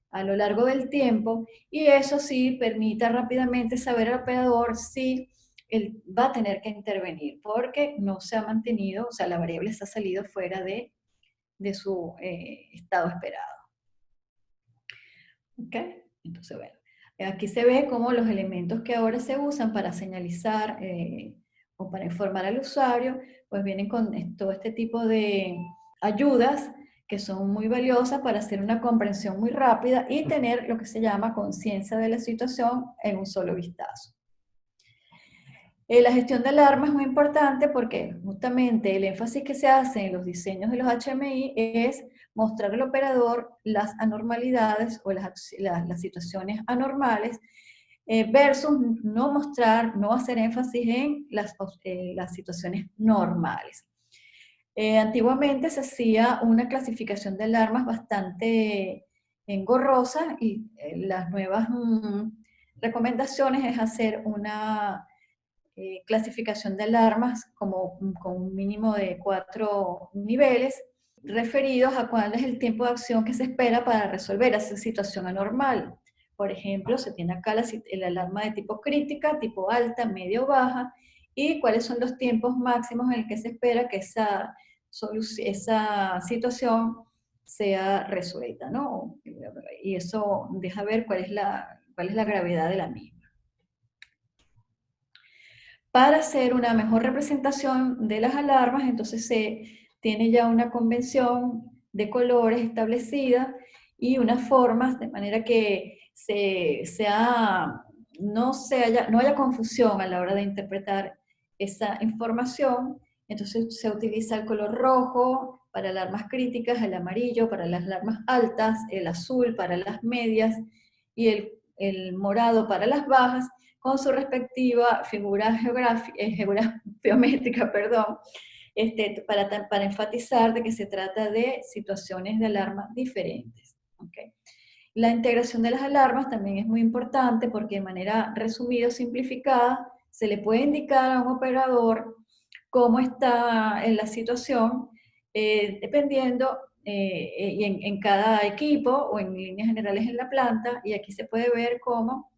a lo largo del tiempo, y eso sí permita rápidamente saber al operador si él va a tener que intervenir, porque no se ha mantenido, o sea, la variable se ha salido fuera de su estado esperado. ¿Ok? Entonces, bueno, aquí se ve cómo los elementos que ahora se usan para señalizar o para informar al usuario, pues vienen con todo este tipo de ayudas que son muy valiosas para hacer una comprensión muy rápida y tener lo que se llama conciencia de la situación en un solo vistazo. La gestión de alarma es muy importante porque justamente el énfasis que se hace en los diseños de los HMI es mostrar al operador las anormalidades o las situaciones anormales versus no hacer énfasis en las situaciones normales. Antiguamente se hacía una clasificación de alarmas bastante engorrosa y las nuevas recomendaciones es hacer una clasificación de alarmas con un mínimo de 4 niveles referidos a cuál es el tiempo de acción que se espera para resolver esa situación anormal. Por ejemplo, se tiene acá la alarma de tipo crítica, tipo alta, medio, baja, y cuáles son los tiempos máximos en el que se espera que esa situación sea resuelta, ¿no? Y eso deja ver cuál es la gravedad de la misma. Para hacer una mejor representación de las alarmas, entonces se tiene ya una convención de colores establecida y unas formas, de manera que no haya confusión a la hora de interpretar esa información. Entonces se utiliza el color rojo para alarmas críticas, el amarillo para las alarmas altas, el azul para las medias y el morado para las bajas, con su respectiva figura geométrica, perdón, para enfatizar de que se trata de situaciones de alarma diferentes. ¿Okay? La integración de las alarmas también es muy importante porque de manera resumida o simplificada se le puede indicar a un operador cómo está en la situación, dependiendo y en cada equipo o en líneas generales en la planta, y aquí se puede ver cómo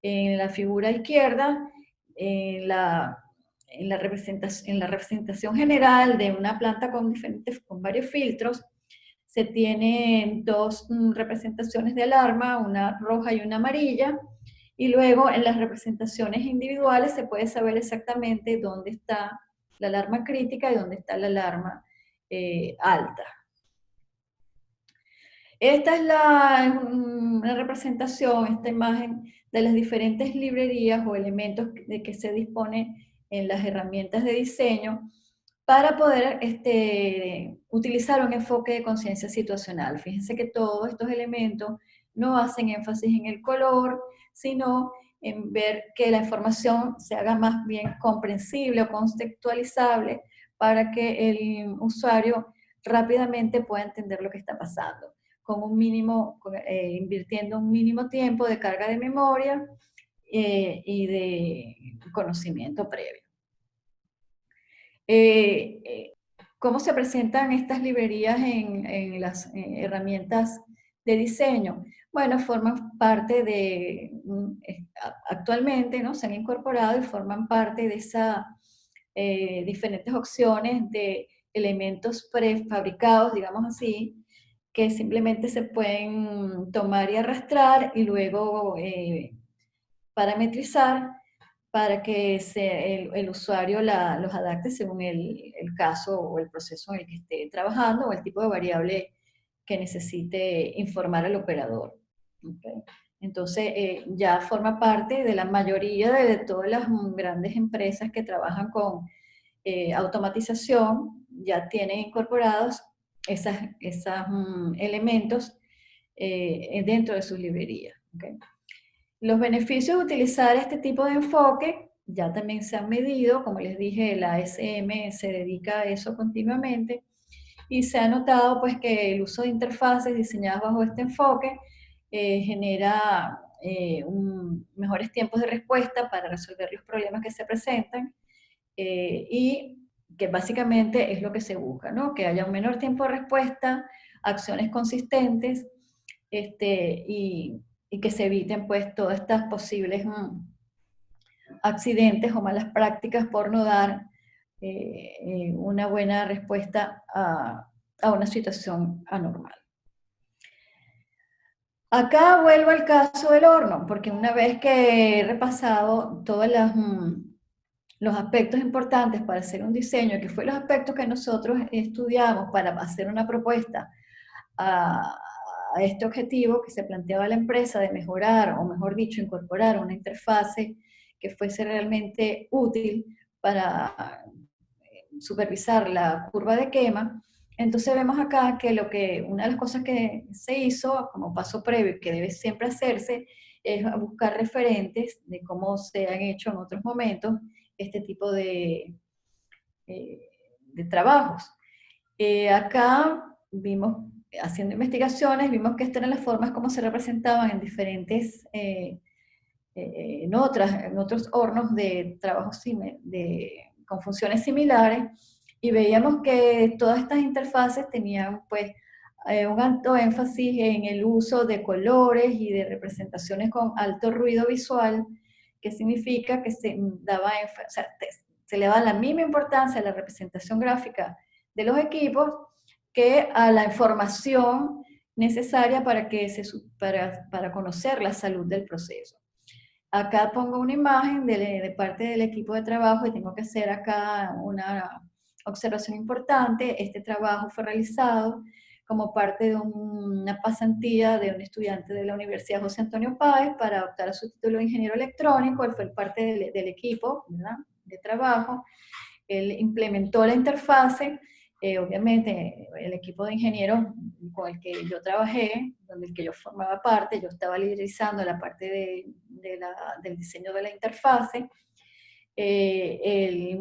en la figura izquierda, en la representación general de una planta con varios filtros, se tienen dos representaciones de alarma, una roja y una amarilla, y luego en las representaciones individuales se puede saber exactamente dónde está la alarma crítica y dónde está la alarma alta. Esta es una representación, esta imagen de las diferentes librerías o elementos de que se dispone en las herramientas de diseño para poder utilizar un enfoque de conciencia situacional. Fíjense que todos estos elementos no hacen énfasis en el color, sino en ver que la información se haga más bien comprensible o contextualizable para que el usuario rápidamente pueda entender lo que está pasando, con invirtiendo un mínimo tiempo de carga de memoria y de conocimiento previo. ¿Cómo se presentan estas librerías en las herramientas de diseño? Bueno, forman parte actualmente, ¿no? Se han incorporado y forman parte de esas diferentes opciones de elementos prefabricados, digamos así, que simplemente se pueden tomar y arrastrar y luego parametrizar para que el usuario los adapte según el caso o el proceso en el que esté trabajando o el tipo de variable que necesite informar al operador. ¿Okay? Entonces, ya forma parte de la mayoría de todas las grandes empresas que trabajan con automatización, ya tienen incorporados esos elementos dentro de sus librerías. ¿Okay? Los beneficios de utilizar este tipo de enfoque ya también se han medido, como les dije, la ASM se dedica a eso continuamente, y se ha notado pues que el uso de interfaces diseñadas bajo este enfoque genera mejores tiempos de respuesta para resolver los problemas que se presentan, y que básicamente es lo que se busca, ¿no? Que haya un menor tiempo de respuesta, acciones consistentes, y que se eviten pues todas estas posibles accidentes o malas prácticas por no dar una buena respuesta a una situación anormal. Acá vuelvo al caso del horno, porque una vez que he repasado todos los aspectos importantes para hacer un diseño, que fue los aspectos que nosotros estudiamos para hacer una propuesta a, a este objetivo que se planteaba la empresa de mejorar, o mejor dicho, incorporar una interfase que fuese realmente útil para supervisar la curva de quema. Entonces vemos acá que una de las cosas que se hizo como paso previo y que debe siempre hacerse es buscar referentes de cómo se han hecho en otros momentos este tipo de trabajos. Acá vimos, haciendo investigaciones, vimos que estas eran las formas como se representaban en diferentes, en otros hornos de trabajos con funciones similares, y veíamos que todas estas interfaces tenían pues un alto énfasis en el uso de colores y de representaciones con alto ruido visual, que significa que se le daba la misma importancia a la representación gráfica de los equipos que a la información necesaria para conocer la salud del proceso. Acá pongo una imagen de parte del equipo de trabajo y tengo que hacer acá una observación importante. Este trabajo fue realizado como parte de una pasantía de un estudiante de la Universidad José Antonio Páez para optar a su título de ingeniero electrónico. Él fue parte del equipo, ¿verdad?, de trabajo. Él implementó la interfase. Obviamente el equipo de ingenieros con el que yo trabajé, donde el que yo formaba parte, yo estaba liderizando la parte del diseño de la interfase. Él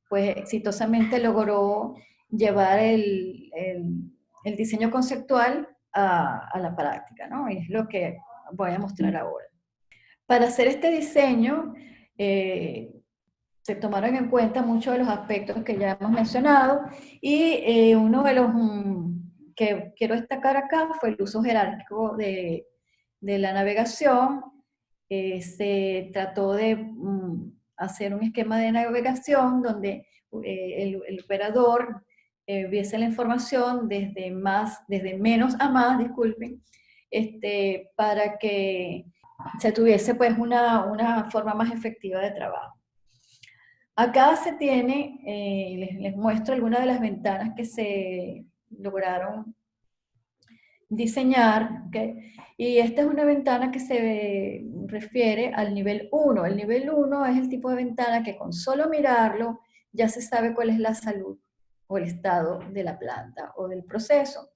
pues exitosamente logró llevar el diseño conceptual a la práctica, ¿no? Y es lo que voy a mostrar ahora. Para hacer este diseño, se tomaron en cuenta muchos de los aspectos que ya hemos mencionado, y uno de los que quiero destacar acá fue el uso jerárquico de la navegación. Se trató de hacer un esquema de navegación donde el operador viese la información desde menos a más, disculpen, para que se tuviese pues una forma más efectiva de trabajo. Acá se tiene, les muestro algunas de las ventanas que se lograron diseñar, ¿okay? Y esta es una ventana que se refiere al nivel 1. El nivel 1 es el tipo de ventana que con solo mirarlo ya se sabe cuál es la salud o el estado de la planta o del proceso.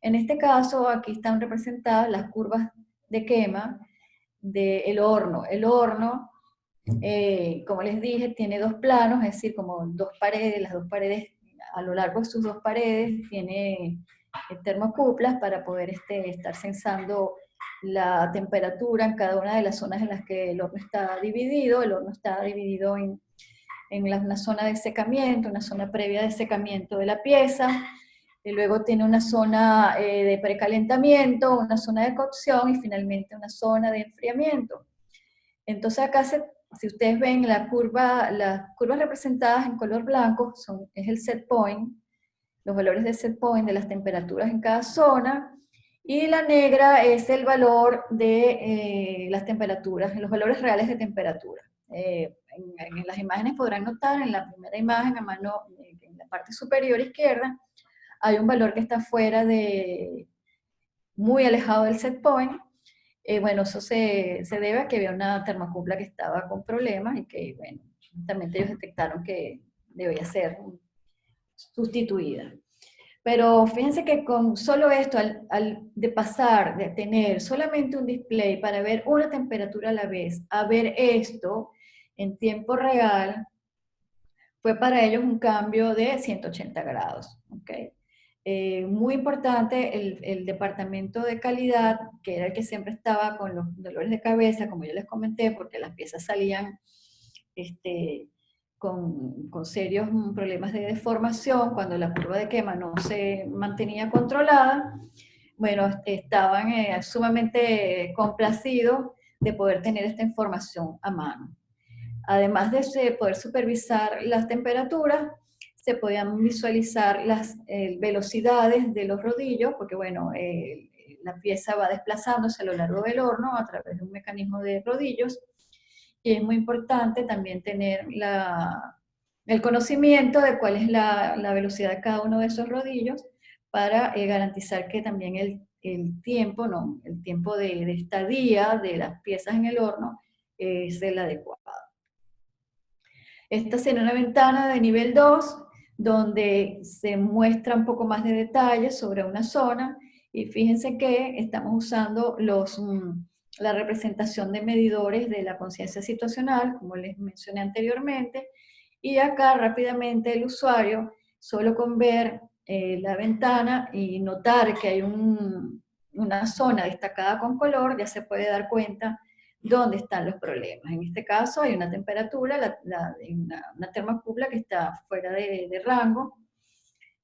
En este caso, aquí están representadas las curvas de quema del horno. El horno, como les dije, tiene dos planos, es decir, como dos paredes. Las dos paredes, a lo largo de sus dos paredes, tiene termocuplas para poder estar sensando la temperatura en cada una de las zonas en las que el horno está dividido. El horno está dividido en una zona de secamiento, una zona previa de secamiento de la pieza, y luego tiene una zona de precalentamiento, una zona de cocción y finalmente una zona de enfriamiento. Entonces acá, si ustedes ven las curvas representadas en color blanco, es el set point, los valores de set point de las temperaturas en cada zona, y la negra es el valor de las temperaturas, los valores reales de temperatura. En las imágenes podrán notar, en la primera imagen a mano, en la parte superior izquierda, hay un valor que está muy alejado del set point. Bueno, eso se debe a que había una termocupla que estaba con problemas y que, bueno, justamente ellos detectaron que debía ser sustituida. Pero fíjense que con solo esto, de pasar de tener solamente un display para ver una temperatura a la vez, a ver esto en tiempo real, fue para ellos un cambio de 180 grados. ¿Okay? Muy importante el departamento de calidad, que era el que siempre estaba con los dolores de cabeza, como yo les comenté, porque las piezas salían con serios problemas de deformación cuando la curva de quema no se mantenía controlada. Bueno, estaban sumamente complacidos de poder tener esta información a mano. Además de poder supervisar las temperaturas, se podían visualizar las velocidades de los rodillos, porque bueno, la pieza va desplazándose a lo largo del horno a través de un mecanismo de rodillos, y es muy importante también tener el conocimiento de cuál es la velocidad de cada uno de esos rodillos para garantizar que también el tiempo, ¿no? El tiempo de estadía de las piezas en el horno es el adecuado. Esta será una ventana de nivel 2, donde se muestra un poco más de detalles sobre una zona, y fíjense que estamos usando la representación de medidores de la conciencia situacional, como les mencioné anteriormente, y acá rápidamente el usuario, solo con ver la ventana y notar que hay una zona destacada con color, ya se puede dar cuenta dónde están los problemas. En este caso hay una temperatura, una termocupla que está fuera de rango,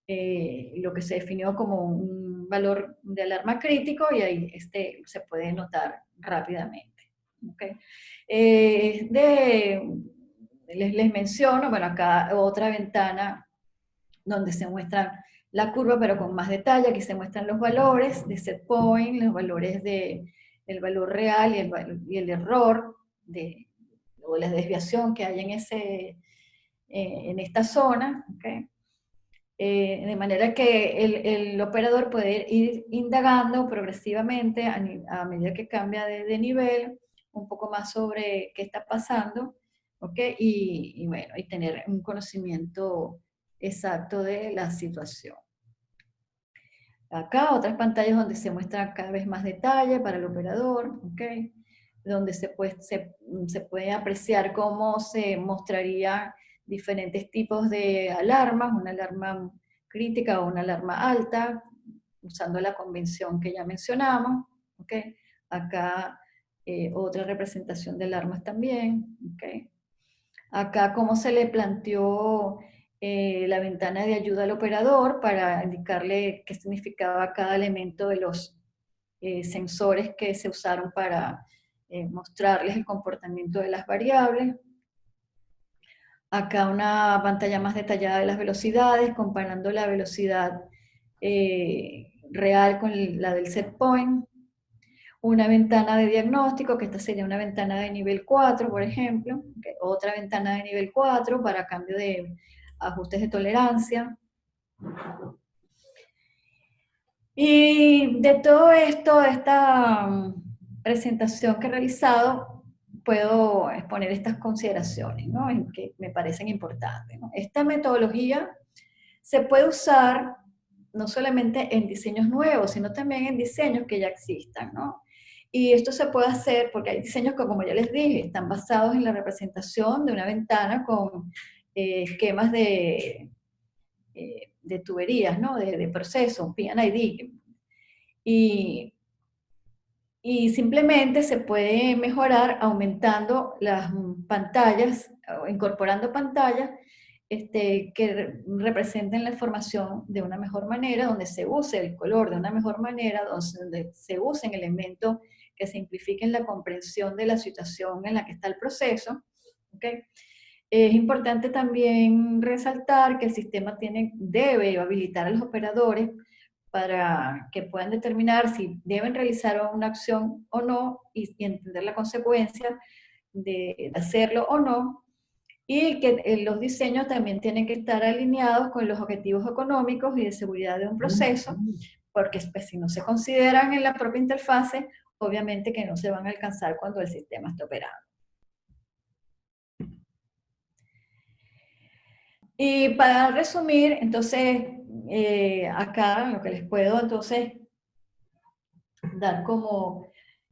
lo que se definió como un valor de alarma crítico, y ahí se puede notar rápidamente. ¿Okay? Les menciono, bueno, acá otra ventana donde se muestran la curva, pero con más detalle. Aquí se muestran los valores de set point, los valores el valor real y el error o la desviación que hay en esta zona. ¿Okay? De manera que el operador puede ir indagando progresivamente a medida que cambia de nivel, un poco más sobre qué está pasando, ¿okay? Y bueno, y tener un conocimiento exacto de la situación. Acá otras pantallas donde se muestra cada vez más detalle para el operador, ¿okay? Donde se puede apreciar cómo se mostrarían diferentes tipos de alarmas, una alarma crítica o una alarma alta, usando la convención que ya mencionamos, ¿okay? Acá otra representación de alarmas también, ¿okay? Acá cómo se le planteó la ventana de ayuda al operador para indicarle qué significaba cada elemento de los sensores que se usaron para mostrarles el comportamiento de las variables. Acá una pantalla más detallada de las velocidades, comparando la velocidad real con la del set point. Una ventana de diagnóstico, que esta sería una ventana de nivel 4, por ejemplo. Okay. Otra ventana de nivel 4 para cambio de ajustes de tolerancia. Y de todo esto, esta presentación que he realizado, puedo exponer estas consideraciones, ¿no? Que me parecen importantes, ¿no? Esta metodología se puede usar no solamente en diseños nuevos, sino también en diseños que ya existan, ¿no? Y esto se puede hacer porque hay diseños que, como ya les dije, están basados en la representación de una ventana con esquemas de tuberías, ¿no? De proceso, P&ID. Y simplemente se puede mejorar aumentando las pantallas, o incorporando pantallas que representen la información de una mejor manera, donde se use el color de una mejor manera, donde se usen elementos que simplifiquen la comprensión de la situación en la que está el proceso. ¿Okay? Es importante también resaltar que el sistema debe habilitar a los operadores para que puedan determinar si deben realizar una acción o no, y entender la consecuencia de hacerlo o no, y que los diseños también tienen que estar alineados con los objetivos económicos y de seguridad de un proceso, porque pues, si no se consideran en la propia interfase, obviamente que no se van a alcanzar cuando el sistema está operando. Y para resumir, entonces, acá lo que les puedo entonces dar como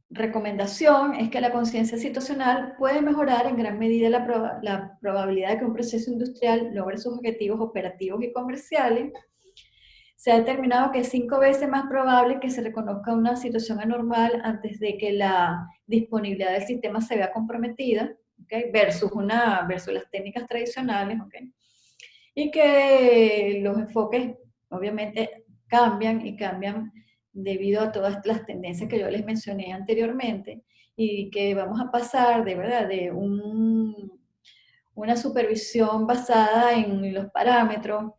recomendación es que la conciencia situacional puede mejorar en gran medida la probabilidad de que un proceso industrial logre sus objetivos operativos y comerciales, se ha determinado que es 5 veces más probable que se reconozca una situación anormal antes de que la disponibilidad del sistema se vea comprometida, ¿okay? Versus las técnicas tradicionales, ¿okay? Y que los enfoques obviamente cambian y cambian debido a todas las tendencias que yo les mencioné anteriormente, y que vamos a pasar de verdad de una supervisión basada en los parámetros,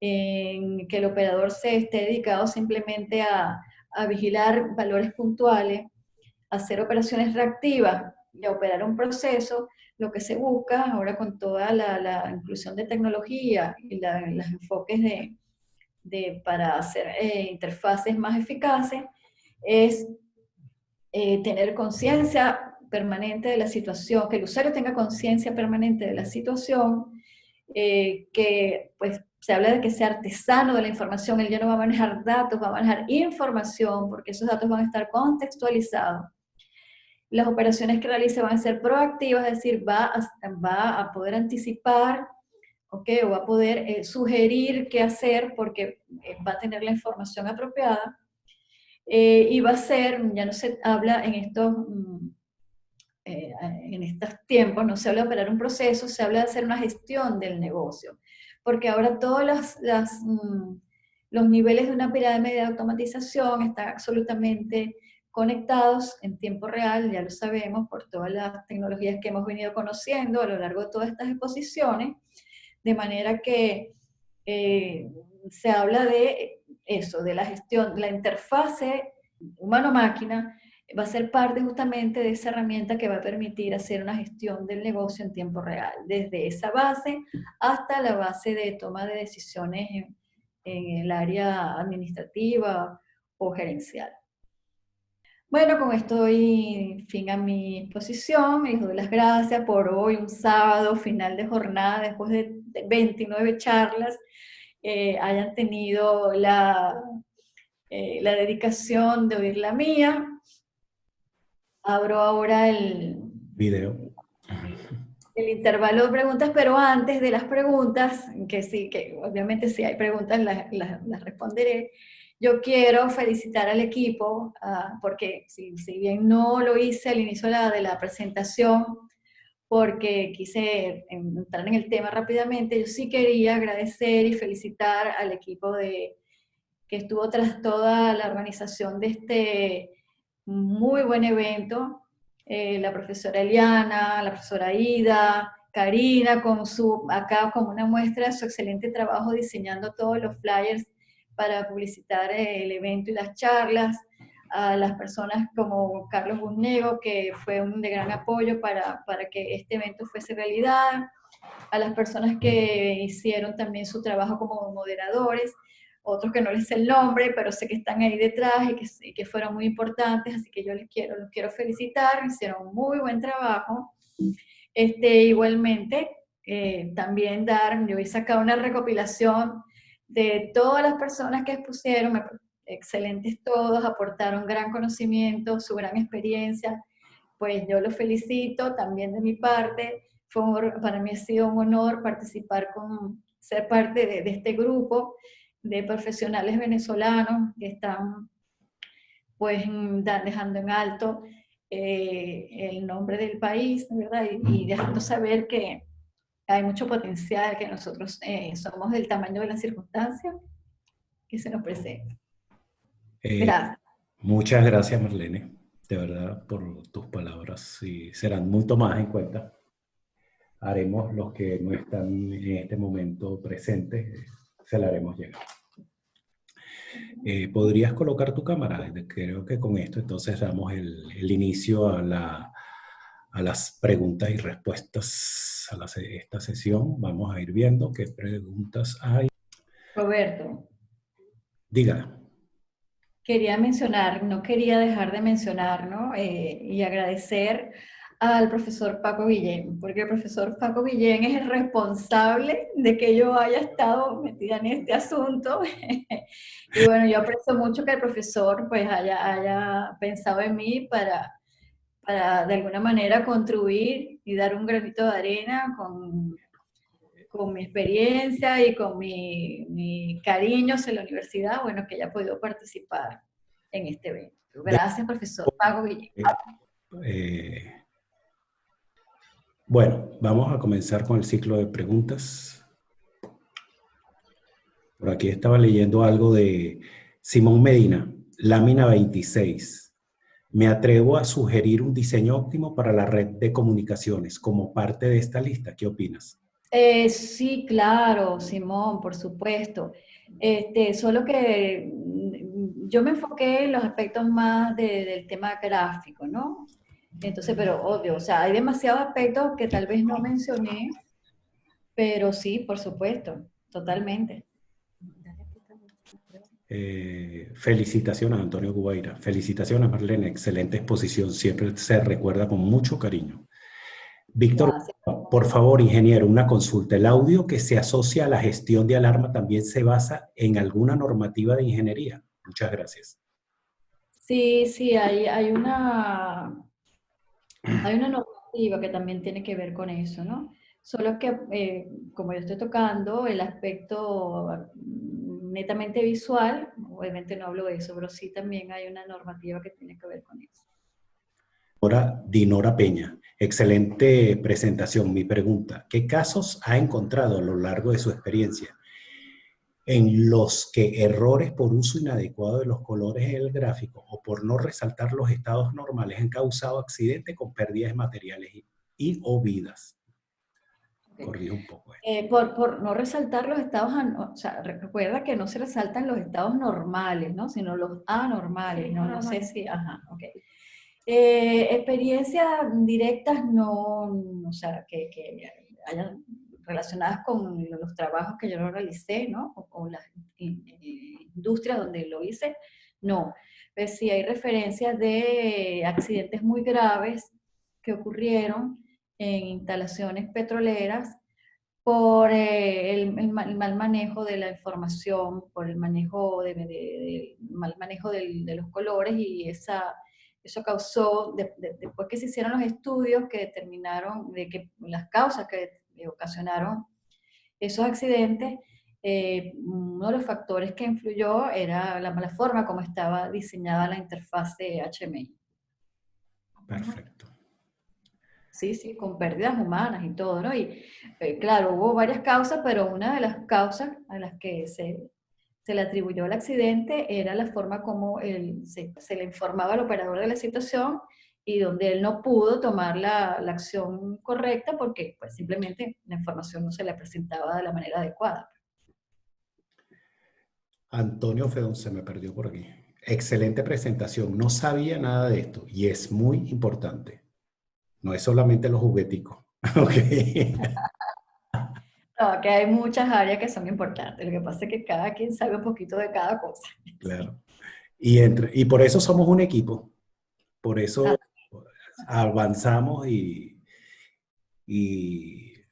en que el operador se esté dedicado simplemente a vigilar valores puntuales, a hacer operaciones reactivas y a operar un proceso. Lo que se busca ahora con toda la inclusión de tecnología y los enfoques para hacer interfaces más eficaces es tener conciencia permanente de la situación, que el usuario tenga conciencia permanente de la situación, que pues se habla de que sea artesano de la información, él ya no va a manejar datos, va a manejar información, porque esos datos van a estar contextualizados. Las operaciones que realice van a ser proactivas, es decir, va a poder anticipar, ¿okay? O va a poder sugerir qué hacer porque va a tener la información apropiada. Y va a ser, ya no se habla en estos tiempos, no se habla de operar un proceso, se habla de hacer una gestión del negocio, porque ahora todos los niveles de una pirámide de automatización están absolutamente conectados en tiempo real, ya lo sabemos por todas las tecnologías que hemos venido conociendo a lo largo de todas estas exposiciones, de manera que se habla de eso, de la gestión, la interfase humano-máquina, va a ser parte justamente de esa herramienta que va a permitir hacer una gestión del negocio en tiempo real, desde esa base hasta la base de toma de decisiones en el área administrativa o gerencial. Bueno, con esto doy fin a mi exposición. Les doy las gracias por hoy, un sábado, final de jornada, después de 29 charlas, hayan tenido la dedicación de oír la mía. Abro ahora Video. el intervalo de preguntas, pero antes de las preguntas, que sí, que obviamente si hay preguntas las responderé, yo quiero felicitar al equipo, porque si bien no lo hice al inicio de la presentación, porque quise entrar en el tema rápidamente, yo sí quería agradecer y felicitar al equipo que estuvo tras toda la organización de este muy buen evento, la profesora Eliana, la profesora Ida, Karina, acá como una muestra de su excelente trabajo diseñando todos los flyers para publicitar el evento y las charlas, a las personas como Carlos Busnego, que fue de gran apoyo para que este evento fuese realidad, a las personas que hicieron también su trabajo como moderadores, otros que no les sé el nombre, pero sé que están ahí detrás y que fueron muy importantes, así que yo los quiero felicitar, hicieron un muy buen trabajo. Igualmente, también yo hice acá una recopilación de todas las personas que expusieron, excelentes todos, aportaron gran conocimiento, su gran experiencia, pues yo los felicito también de mi parte. Para mí ha sido un honor ser parte de este grupo de profesionales venezolanos que están pues dejando en alto el nombre del país, ¿verdad? Y dejando saber que hay mucho potencial, que nosotros somos del tamaño de las circunstancias que se nos presenta. Gracias. Muchas gracias, Marlene, de verdad, por tus palabras y serán muy tomadas en cuenta. Haremos los que no están en este momento presentes, se la haremos llegar. ¿Podrías colocar tu cámara? Creo que con esto entonces damos el inicio a las preguntas y respuestas a esta sesión. Vamos a ir viendo qué preguntas hay. Roberto. Diga. Quería mencionar, no quería dejar de mencionar, ¿no? Y agradecer al profesor Paco Guillén, porque el profesor Paco Guillén es el responsable de que yo haya estado metida en este asunto. Y bueno, yo aprecio mucho que el profesor pues haya pensado en mí para de alguna manera contribuir y dar un granito de arena con mi experiencia y con mi cariño hacia la universidad, bueno, que haya podido participar en este evento. Gracias, profesor Pago Guillén. Eh, bueno, vamos a comenzar con el ciclo de preguntas. Por aquí estaba leyendo algo de Simón Medina, lámina 26. Me atrevo a sugerir un diseño óptimo para la red de comunicaciones como parte de esta lista. ¿Qué opinas? Sí, claro, Simón, por supuesto. Solo que yo me enfoqué en los aspectos más del tema gráfico, ¿no? Entonces, pero obvio, o sea, hay demasiados aspectos que tal vez no mencioné, pero sí, por supuesto, totalmente. Felicitaciones, Antonio Gubaira. Felicitaciones, Marlene. Excelente exposición. Siempre se recuerda con mucho cariño. Víctor, Gracias. por favor, ingeniero, una consulta. ¿El audio que se asocia a la gestión de alarma también se basa en alguna normativa de ingeniería? Muchas gracias. Sí, sí, hay una normativa que también tiene que ver con eso, ¿no? Solo que, como yo estoy tocando el aspecto netamente visual, obviamente no hablo de eso, pero sí también hay una normativa que tiene que ver con eso. Dinora Peña, excelente presentación. Mi pregunta, ¿qué casos ha encontrado a lo largo de su experiencia en los que errores por uso inadecuado de los colores en el gráfico o por no resaltar los estados normales han causado accidentes con pérdidas materiales o vidas? Okay. Corrijo un poco. Por no resaltar los estados, o sea, recuerda que no se resaltan los estados normales, ¿no? Sino los anormales, ¿no? No sé si, ajá, ok. Experiencias directas no, o sea, que hayan relacionadas con los trabajos que yo no realicé, ¿no? O las industrias donde lo hice, no. Pero sí hay referencias de accidentes muy graves que ocurrieron en instalaciones petroleras por el mal manejo de la información, por el manejo mal manejo de los colores y eso causó, después que se hicieron los estudios que determinaron de que las causas que ocasionaron esos accidentes, uno de los factores que influyó era la mala forma como estaba diseñada la interfaz de HMI. Perfecto. Sí, sí, con pérdidas humanas y todo, ¿no? Y claro, hubo varias causas, pero una de las causas a las que se le atribuyó el accidente era la forma como se le informaba al operador de la situación y donde él no pudo tomar la acción correcta porque pues, simplemente la información no se le presentaba de la manera adecuada. Antonio Fedón se me perdió por aquí. Excelente presentación. No sabía nada de esto y es muy importante. No es solamente los jugueticos. Okay. No, que hay muchas áreas que son importantes. Lo que pasa es que cada quien sabe un poquito de cada cosa. Claro. Y por eso somos un equipo. Por eso avanzamos y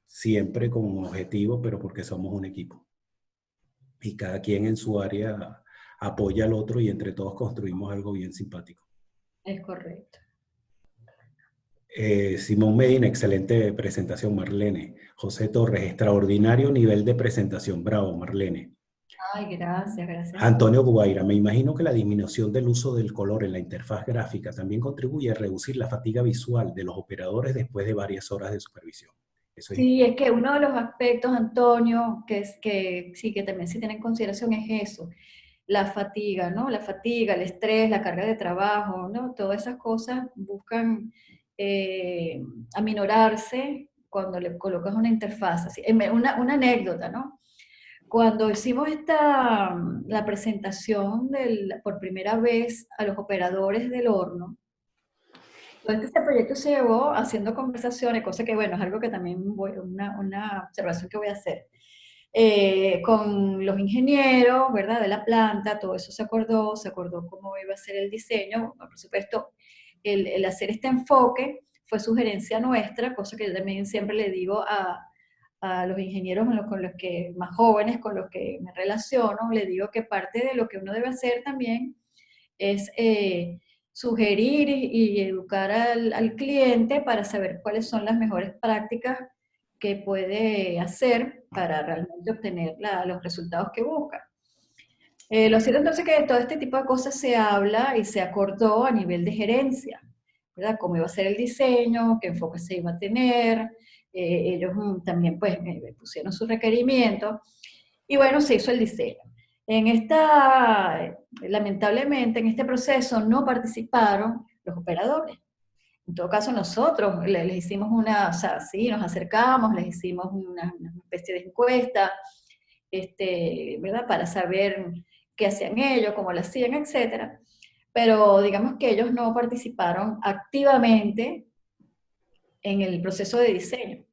siempre con un objetivo, pero porque somos un equipo. Y cada quien en su área apoya al otro y entre todos construimos algo bien simpático. Es correcto. Simón Medina, excelente presentación, Marlene. José Torres, extraordinario nivel de presentación. Bravo, Marlene. Ay, gracias, gracias. Antonio Gubaira, me imagino que la disminución del uso del color en la interfaz gráfica también contribuye a reducir la fatiga visual de los operadores después de varias horas de supervisión. Sí, es que uno de los aspectos, Antonio, que es que sí, que también se tiene en consideración es eso, la fatiga, ¿no? La fatiga, el estrés, la carga de trabajo, ¿no? Todas esas cosas buscan aminorarse cuando le colocas una interfaz. Así, una anécdota, ¿no? Cuando hicimos la presentación por primera vez a los operadores del horno, entonces, este proyecto se llevó haciendo conversaciones, cosa que, bueno, es algo que también una observación que voy a hacer. Con los ingenieros, ¿verdad? De la planta, todo eso se acordó cómo iba a ser el diseño. Por supuesto, el hacer este enfoque fue sugerencia nuestra, cosa que yo también siempre le digo a los ingenieros con los que, más jóvenes, con los que me relaciono, le digo que parte de lo que uno debe hacer también es sugerir y educar al cliente para saber cuáles son las mejores prácticas que puede hacer para realmente obtener los resultados que busca. Lo cierto entonces que de todo este tipo de cosas se habla y se acordó a nivel de gerencia, ¿verdad? Cómo iba a ser el diseño, qué enfoque se iba a tener, ellos también pues pusieron sus requerimientos y bueno, se hizo el diseño. Lamentablemente en este proceso no participaron los operadores. En todo caso, nosotros les hicimos o sea, sí, nos acercamos, les hicimos una especie de encuesta, ¿verdad? Para saber qué hacían ellos, cómo lo hacían, etcétera. Pero digamos que ellos no participaron activamente en el proceso de diseño.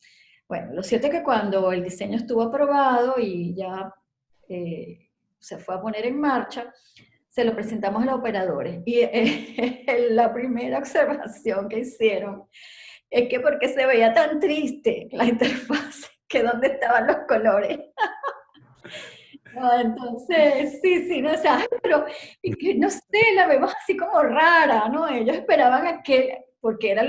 Bueno, lo cierto es que cuando el diseño estuvo aprobado y ya se fue a poner en marcha, se lo presentamos a los operadores. Y la primera observación que hicieron es que porque se veía tan triste la interfaz, que dónde estaban los colores. No, entonces, sí, no, o sea, pero y que, no sé, la vemos así como rara, ¿no? Ellos esperaban porque era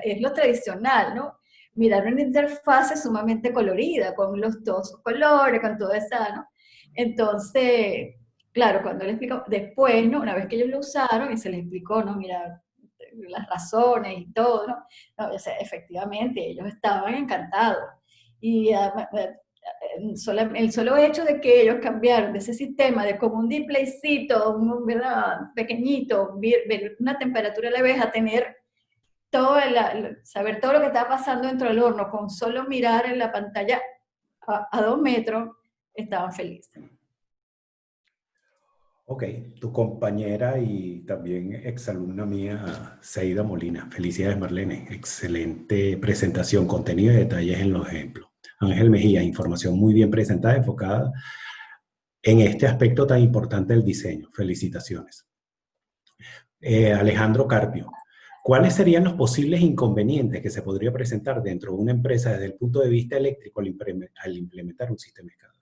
es lo tradicional, ¿no? Mirar una interfaz sumamente colorida, con todos sus colores, con todo eso, ¿no? Entonces, claro, cuando le explicó, después, ¿no? Una vez que ellos lo usaron y se les explicó, ¿no? Mira, las razones y todo, ¿no? No, o sea, efectivamente, ellos estaban encantados. Y además, el solo hecho de que ellos cambiaron de ese sistema de como un displaycito, ¿verdad? Pequeñito, ver una temperatura a la vez, a tener saber todo lo que estaba pasando dentro del horno, con solo mirar en la pantalla a 2 metros, estaban felices. Ok, tu compañera y también exalumna mía, Seida Molina. Felicidades, Marlene. Excelente presentación, contenido y detalles en los ejemplos. Ángel Mejía, información muy bien presentada, enfocada en este aspecto tan importante del diseño. Felicitaciones. Alejandro Carpio, ¿cuáles serían los posibles inconvenientes que se podría presentar dentro de una empresa desde el punto de vista eléctrico al implementar un sistema escalado?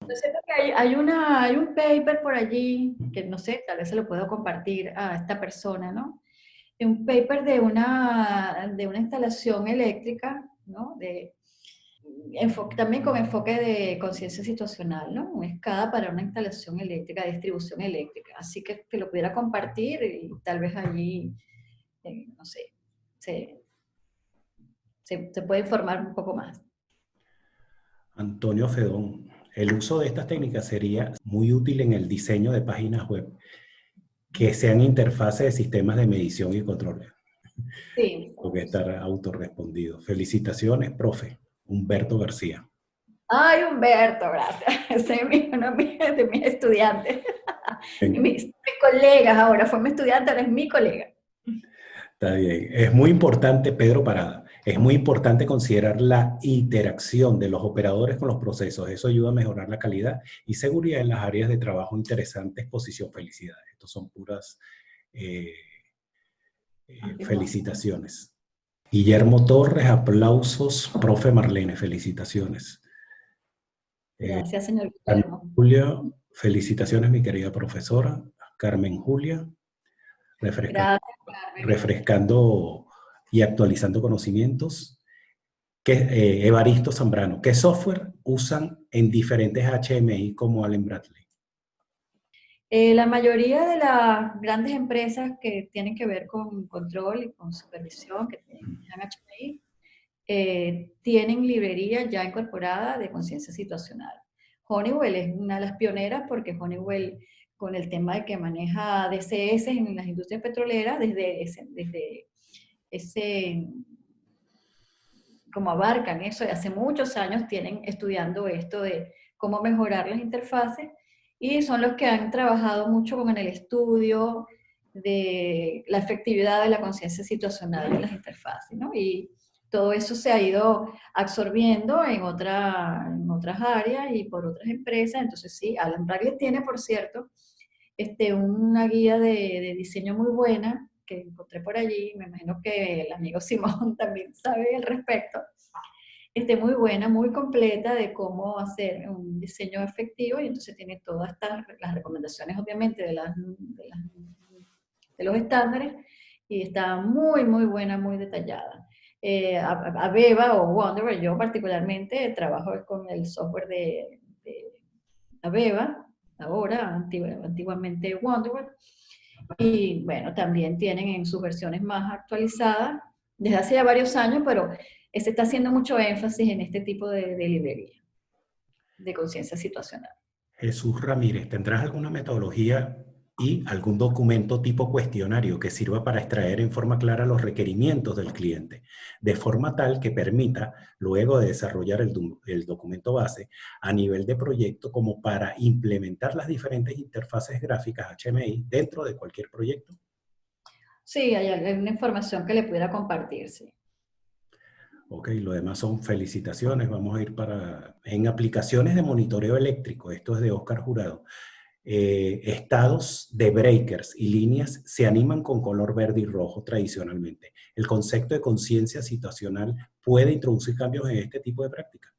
Yo siento que hay un paper por allí, que no sé, tal vez se lo puedo compartir a esta persona, ¿no? Un paper de una instalación eléctrica, ¿no? También con enfoque de conciencia situacional, ¿no? Un escala para una instalación eléctrica, distribución eléctrica. Así que lo pudiera compartir y tal vez allí, no sé, se puede informar un poco más. Antonio Fedón, el uso de estas técnicas sería muy útil en el diseño de páginas web que sean interfaces de sistemas de medición y control. Sí. Porque estar autorrespondido. Felicitaciones, profe. Humberto García. Ay, Humberto, gracias. Ese es uno de mis estudiantes. Mis colegas ahora, fue mi estudiante, ahora es mi colega. Está bien. Es muy importante, Pedro Parada, es muy importante considerar la interacción de los operadores con los procesos. Eso ayuda a mejorar la calidad y seguridad en las áreas de trabajo interesantes. Exposición, felicidades. Estos son puras felicitaciones. Guillermo Torres, aplausos. Profe Marlene, felicitaciones. Gracias, señor Guillermo. Julia, felicitaciones, mi querida profesora. Carmen Julia, Gracias, Carmen. refrescando y actualizando conocimientos. Evaristo Zambrano, ¿qué software usan en diferentes HMI como Allen Bradley? La mayoría de las grandes empresas que tienen que ver con control y con supervisión, que manejan HMI, tienen librería ya incorporada de conciencia situacional. Honeywell es una de las pioneras porque Honeywell, con el tema de que maneja DCS en las industrias petroleras, desde ese como abarcan eso, de hace muchos años tienen estudiando esto de cómo mejorar las interfaces, y son los que han trabajado mucho con el estudio de la efectividad de la conciencia situacional de las interfaces, ¿no? Y todo eso se ha ido absorbiendo en otras áreas y por otras empresas. Entonces sí, Allen Bradley tiene, por cierto, una guía de diseño muy buena que encontré por allí. Me imagino que el amigo Simón también sabe al respecto. Muy buena, muy completa de cómo hacer un diseño efectivo, y entonces tiene todas las recomendaciones, obviamente, de los estándares, y está muy, muy buena, muy detallada. Aveva o Wonderware. Yo particularmente trabajo con el software de Aveva, ahora, antiguamente Wonderware. Y bueno, también tienen en sus versiones más actualizadas, desde hace ya varios años, pero se está haciendo mucho énfasis en este tipo de librería de conciencia situacional. Jesús Ramírez, ¿tendrás alguna metodología y algún documento tipo cuestionario que sirva para extraer en forma clara los requerimientos del cliente, de forma tal que permita, luego de desarrollar el documento base, a nivel de proyecto, como para implementar las diferentes interfaces gráficas HMI dentro de cualquier proyecto? Sí, hay alguna información que le pudiera compartir, sí. Ok, lo demás son felicitaciones. Vamos a ir en aplicaciones de monitoreo eléctrico. Esto es de Oscar Jurado. Estados de breakers y líneas se animan con color verde y rojo tradicionalmente. El concepto de conciencia situacional puede introducir cambios en este tipo de práctica.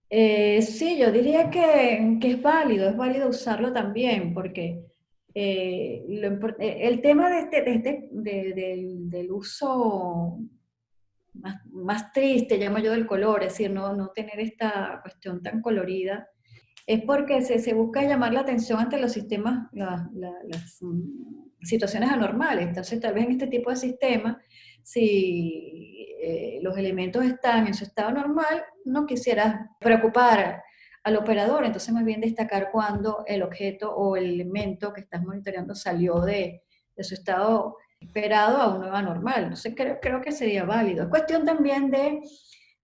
Sí, yo diría que es válido usarlo también, porque el tema del uso más triste, llamo yo, del color, es decir, no tener esta cuestión tan colorida, es porque se busca llamar la atención ante los sistemas, las situaciones anormales. Entonces, tal vez en este tipo de sistemas, si los elementos están en su estado normal, no quisieras preocupar al operador, entonces más bien destacar cuando el objeto o el elemento que estás monitoreando salió de su estado esperado a un nuevo normal. Entonces creo que sería válido. Es cuestión también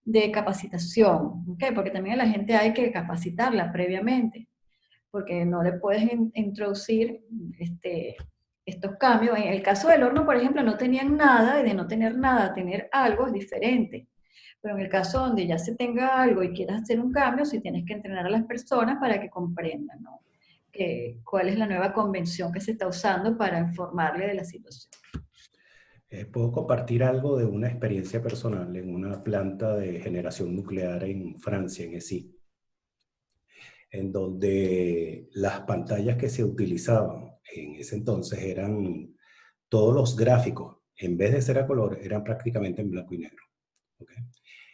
de capacitación, ¿okay? Porque también a la gente hay que capacitarla previamente, porque no le puedes introducir estos cambios. En el caso del horno, por ejemplo, no tenían nada, y de no tener nada a tener algo es diferente. Pero en el caso donde ya se tenga algo y quieras hacer un cambio, sí tienes que entrenar a las personas para que comprendan, ¿no? Cuál es la nueva convención que se está usando para informarle de la situación. Puedo compartir algo de una experiencia personal en una planta de generación nuclear en Francia, en ESI, en donde las pantallas que se utilizaban en ese entonces eran todos los gráficos, en vez de ser a color, eran prácticamente en blanco y negro. ¿Okay?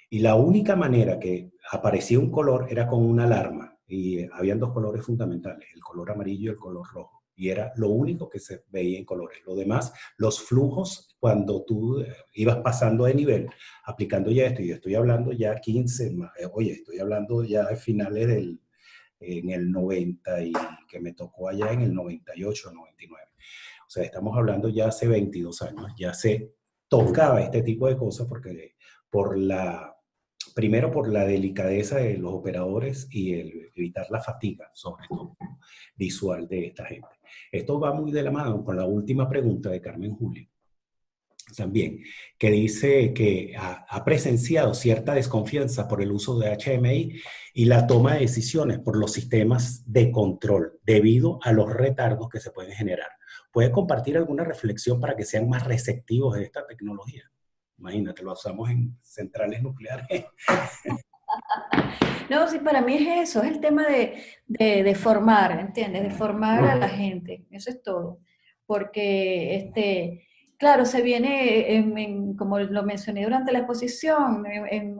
Y la única manera que aparecía un color era con una alarma. Y habían dos colores fundamentales, el color amarillo y el color rojo. Y era lo único que se veía en colores. Lo demás, los flujos, cuando tú ibas pasando de nivel, aplicando ya esto, y estoy hablando ya 15, oye, estoy hablando ya de finales en el 90 y que me tocó allá en el 98, 99. O sea, estamos hablando ya hace 22 años. Ya se tocaba este tipo de cosas porque primero por la delicadeza de los operadores y el evitar la fatiga, sobre todo visual de esta gente. Esto va muy de la mano con la última pregunta de Carmen Julio, también, que dice que ha presenciado cierta desconfianza por el uso de HMI y la toma de decisiones por los sistemas de control debido a los retardos que se pueden generar. ¿Puede compartir alguna reflexión para que sean más receptivos de esta tecnología? Imagínate, lo usamos en centrales nucleares. No, sí, para mí es eso, es el tema de formar, ¿entiendes? De formar a la gente, eso es todo. Porque, claro, se viene, como lo mencioné durante la exposición,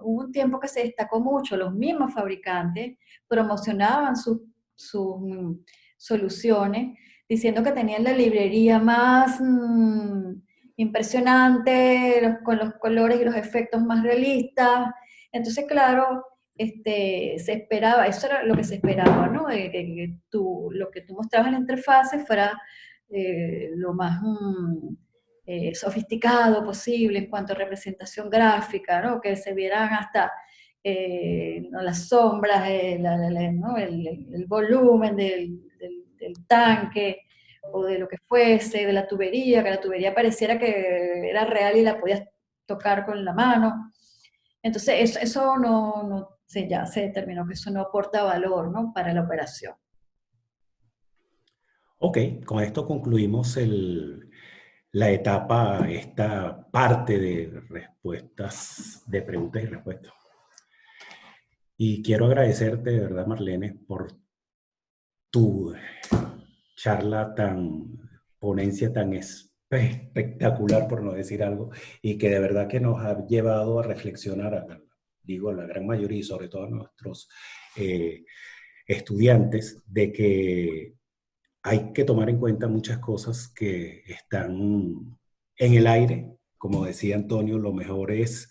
hubo un tiempo que se destacó mucho, los mismos fabricantes promocionaban sus soluciones, diciendo que tenían la librería más impresionante, con los colores y los efectos más realistas. Entonces, claro, se esperaba, eso era lo que se esperaba, ¿no? Que lo que tú mostrabas en la interfase fuera lo más sofisticado posible en cuanto a representación gráfica, ¿no? Que se vieran hasta ¿no? Las sombras, ¿no? el volumen del tanque o de lo que fuese, de la tubería, que la tubería pareciera que era real y la podías tocar con la mano. Entonces, eso ya se determinó que eso no aporta valor, ¿no? Para la operación. Ok, con esto concluimos la etapa, esta parte de respuestas, de preguntas y respuestas. Y quiero agradecerte de verdad, Marlene, por tu charla ponencia tan espectacular, por no decir algo, y que de verdad que nos ha llevado a reflexionar, digo, la gran mayoría y sobre todo a nuestros eh, estudiantes, de que hay que tomar en cuenta muchas cosas que están en el aire. Como decía Antonio, lo mejor es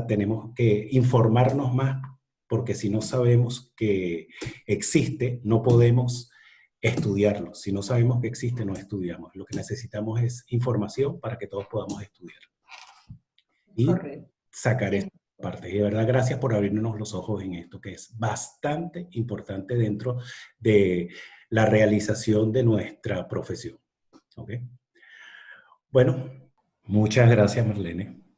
tenemos que informarnos más, porque si no sabemos que existe, no podemos estudiarlo. Si no sabemos que existe, no estudiamos. Lo que necesitamos es información para que todos podamos estudiar y Correcto. sacar Sí. esta parte. Y de verdad, gracias por abrirnos los ojos en esto, que es bastante importante dentro de la realización de nuestra profesión. ¿Ok? Bueno, muchas gracias, Marlene.